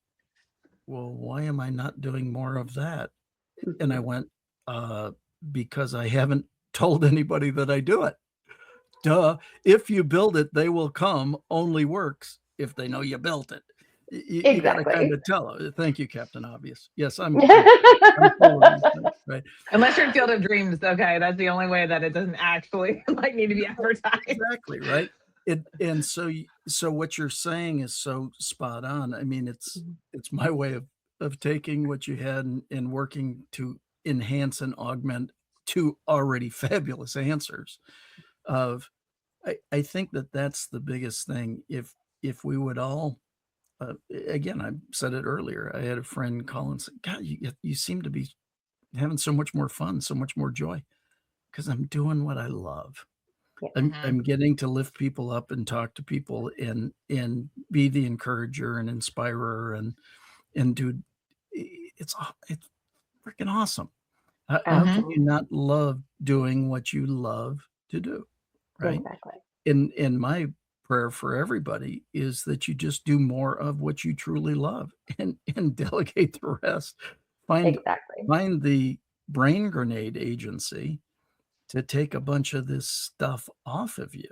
A: well, why am I not doing more of that? And I went, because I haven't told anybody that I do it. Duh. If you build it, they will come. Only works if they know you built it. You got to kind of tell them. Thank you, Captain Obvious. Yes, I'm right.
D: Unless you're in Field of Dreams, okay, that's the only way that it doesn't actually like need to be advertised.
A: Exactly, right. And so what you're saying is so spot on. I mean, it's my way of taking what you had and working to enhance and augment 2 already fabulous answers. I think that's the biggest thing. If we would all, again, I said it earlier. I had a friend call and say, "God, you seem to be having so much more fun, so much more joy," because I'm doing what I love. I'm getting to lift people up and talk to people and be the encourager and inspirer and do. It's freaking awesome. How can you not love doing what you love to do? Right.
B: Exactly.
A: in my prayer for everybody is that you just do more of what you truly love and delegate the rest.
B: Exactly.
A: Find the brain grenade agency to take a bunch of this stuff off of you.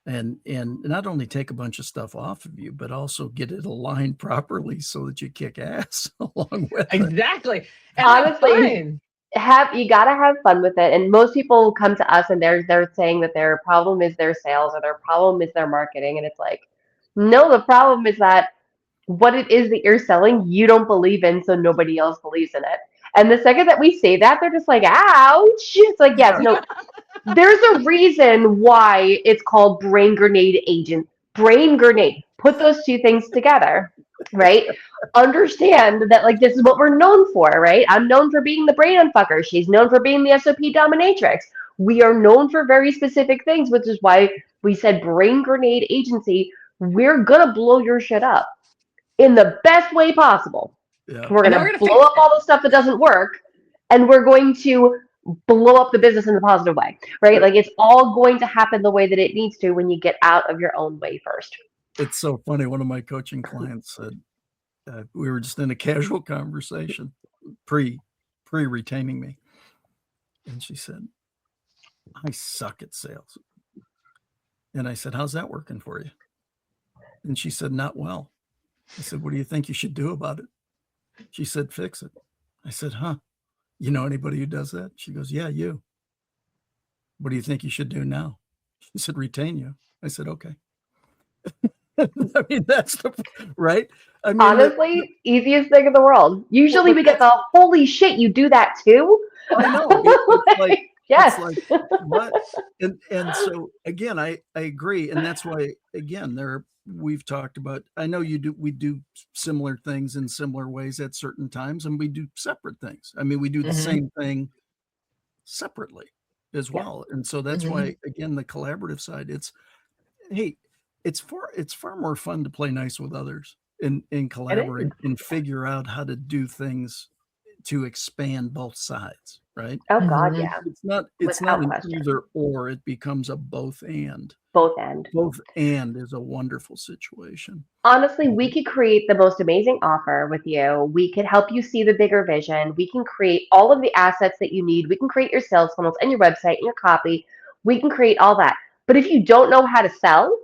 A: And not only take a bunch of stuff off of you, but also get it aligned properly so that you kick ass along with it.
D: Exactly. And have
B: Honestly,
D: fun.
B: you gotta have fun with it. And most people come to us and they're saying that their problem is their sales or their problem is their marketing. And it's like, no, the problem is that what it is that you're selling, you don't believe in, so nobody else believes in it. And the second that we say that, they're just like, ouch. It's like, yes, no, there's a reason why it's called brain grenade agent. Brain grenade. Put those two things together, right? Understand that like this is what we're known for, right? I'm known for being the brain unfucker. She's known for being the SOP dominatrix. We are known for very specific things, which is why we said brain grenade agency. We're gonna blow your shit up in the best way possible.
A: Yeah.
B: We're
D: And then
B: gonna
D: we're gonna
B: blow
D: fix
B: up all the stuff that doesn't work, and we're going to blow up the business in a positive way, right? Like it's all going to happen the way that it needs to when you get out of your own way first.
A: It's so funny. One of my coaching clients said, we were just in a casual conversation, pre-retaining me. And she said, I suck at sales. And I said, how's that working for you? And she said, not well. I said, what do you think you should do about it? She said, fix it. I said, huh? You know anybody who does that? She goes, yeah, you. What do you think you should do now? She said, retain you. I said, okay. I mean, that's the right. I mean,
B: Honestly, easiest thing in the world. Usually we get the holy shit, you do that too.
A: I know. It's like,
B: yes.
A: it's like what? And so again, I agree, and that's why again we've talked about. I know we do similar things in similar ways at certain times, and we do separate things. I mean, we do the same thing separately as well, and so that's why again the collaborative side. It's far more fun to play nice with others and collaborate and figure out how to do things to expand both sides, right?
B: Oh God, yeah.
A: It's not
B: Without
A: an
B: question.
A: either or, it becomes a both and.
B: Both end.
A: Both and is a wonderful situation.
B: Honestly, we could create the most amazing offer with you. We could help you see the bigger vision. We can create all of the assets that you need. We can create your sales funnels and your website and your copy. We can create all that. But if you don't know how to sell,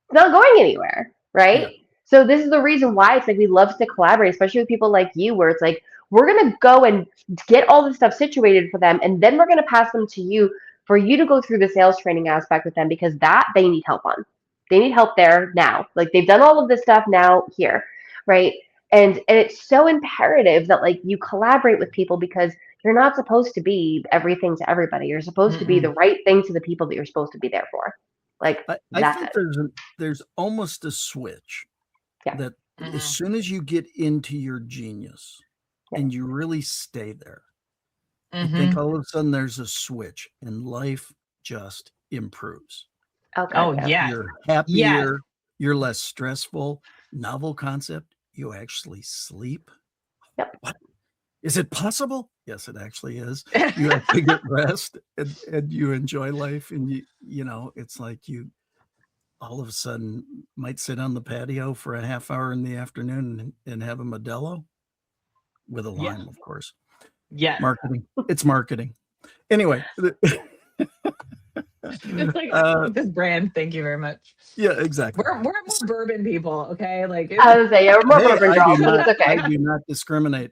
B: it's not going anywhere, right?
A: Yeah.
B: So this is the reason why it's like we love to collaborate, especially with people like you, where it's like we're gonna go and get all this stuff situated for them, and then we're gonna pass them to you for you to go through the sales training aspect with them because that they need help on. They need help there now. Like they've done all of this stuff now here, right? And it's so imperative that like you collaborate with people because you're not supposed to be everything to everybody. You're supposed to be the right thing to the people that you're supposed to be there for. Like
A: I think there's almost a switch that as soon as you get into your genius and you really stay there, I think all of a sudden there's a switch and life just improves.
B: Okay.
D: Oh, yeah.
A: You're happier, you're less stressful. Novel concept, you actually sleep.
B: Yep.
A: What? Is it possible? Yes, it actually is. You have to get rest and you enjoy life, and you know, it's like you all of a sudden might sit on the patio for a half hour in the afternoon and have a Modelo with a lime, of course.
D: Yeah.
A: Marketing. It's marketing. Anyway.
D: It's like this brand. Thank you very much.
A: Yeah, exactly.
D: We're more bourbon people, okay? Like
B: I was saying, we're more bourbon girls, but it's okay.
A: I do not discriminate.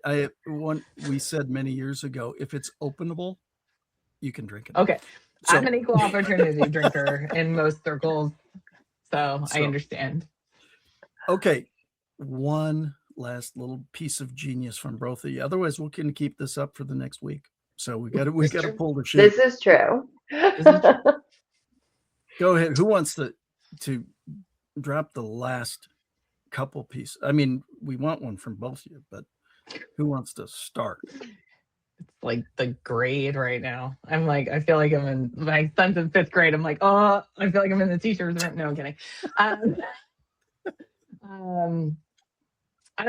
A: We said many years ago, if it's openable, you can drink it.
D: Okay.
A: So,
D: I'm an equal opportunity drinker in most circles, so I understand.
A: Okay, one last little piece of genius from both of you. Otherwise, we can keep this up for the next week. So we got to pull the shit.
B: This is true.
A: Go ahead. Who wants to drop the last couple pieces? I mean, we want one from both of you, but who wants to start?
D: It's like the grade right now. I'm like, I feel like I'm in my son's in 5th grade. I'm like, oh, I feel like I'm in the teacher's room. No, I'm kidding. I don't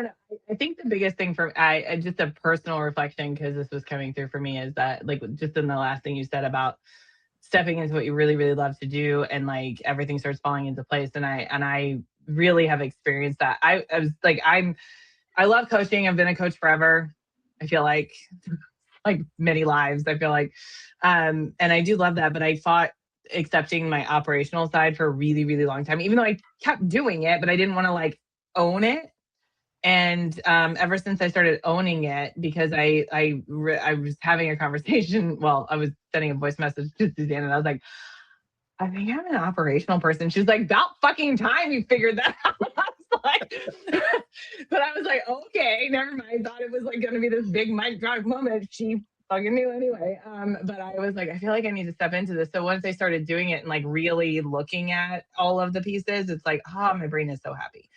D: know. I think the biggest thing for I just a personal reflection, because this was coming through for me, is that like just in the last thing you said about stepping into what you really, really love to do, and like everything starts falling into place. And I really have experienced that. I was like, I love coaching. I've been a coach forever. I feel like many lives, I feel like. And I do love that, but I fought accepting my operational side for a really, really long time, even though I kept doing it, but I didn't want to like own it. And ever since I started owning it, because I was having a conversation, well, I was sending a voice message to Suzanne, and I was like, I think I'm an operational person. She's like, about fucking time you figured that out. I was like, but I was like, okay, never mind. Thought it was like going to be this big mic drop moment. She fucking knew anyway. But I was like, I feel like I need to step into this. So once I started doing it and like really looking at all of the pieces, it's like, my brain is so happy.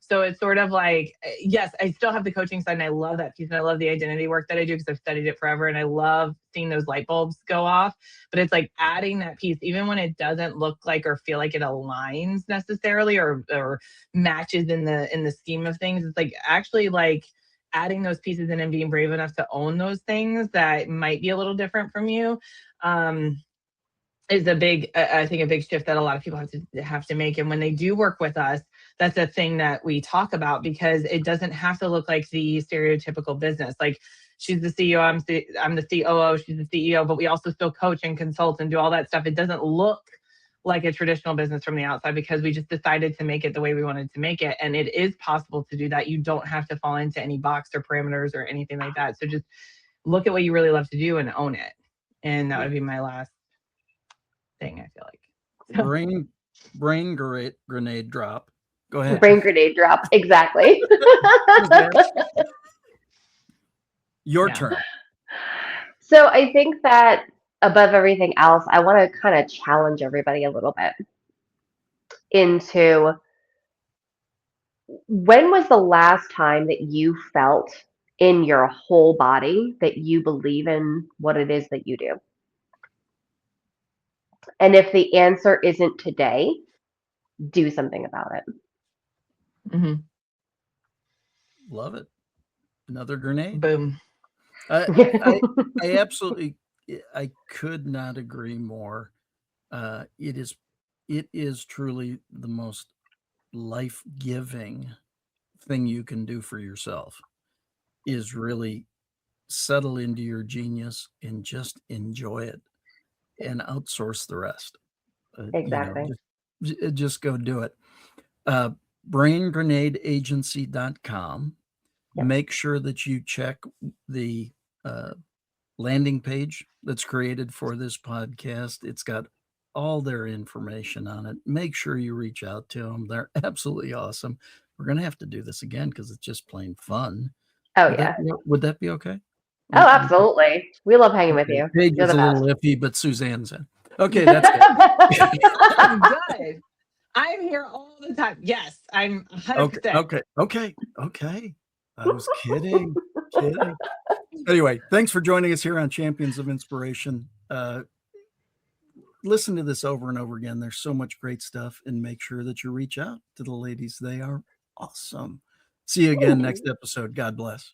D: So it's sort of like, yes, I still have the coaching side, and I love that piece, and I love the identity work that I do because I've studied it forever, and I love seeing those light bulbs go off. But it's like adding that piece, even when it doesn't look like or feel like it aligns necessarily or matches in the scheme of things. It's like actually like adding those pieces in and being brave enough to own those things that might be a little different from you. Is a big, I think, a big shift that a lot of people have to make. And when they do work with us, that's a thing that we talk about, because it doesn't have to look like the stereotypical business. Like, she's the CEO, I'm the COO, she's the CEO, but we also still coach and consult and do all that stuff. It doesn't look like a traditional business from the outside, because we just decided to make it the way we wanted to make it. And it is possible to do that. You don't have to fall into any box or parameters or anything like that. So just look at what you really love to do and own it. And that would be my last thing, I feel like.
A: Brain grenade drop. Go ahead.
B: Brain grenade drop. Exactly.
A: Your turn.
B: So I think that above everything else, I want to kind of challenge everybody a little bit into, when was the last time that you felt in your whole body that you believe in what it is that you do? And if the answer isn't today, do something about it.
D: Mm-hmm.
A: Love it. Another grenade.
D: Boom.
A: I absolutely, I could not agree more. It is truly the most life-giving thing you can do for yourself, is really settle into your genius and just enjoy it and outsource the rest.
B: Exactly.
A: Just go do it. BrainGrenadeAgency.com.
B: Yep.
A: Make sure that you check the landing page that's created for this podcast. It's got all their information on it. Make sure you reach out to them. They're absolutely awesome. We're going to have to do this again because it's just plain fun.
B: Oh,
A: Would that be okay?
B: Oh, absolutely. We love hanging with you.
A: Paige
B: You're
A: is
B: the
A: a
B: best.
A: little iffy, but Suzanne's in. Okay, that's good.
D: I'm good. I'm here all the time. Yes, I'm 100%.
A: Okay. I was kidding. Anyway, thanks for joining us here on Champions of Inspiration. Listen to this over and over again. There's so much great stuff, and make sure that you reach out to the ladies. They are awesome. See you again next episode. God bless.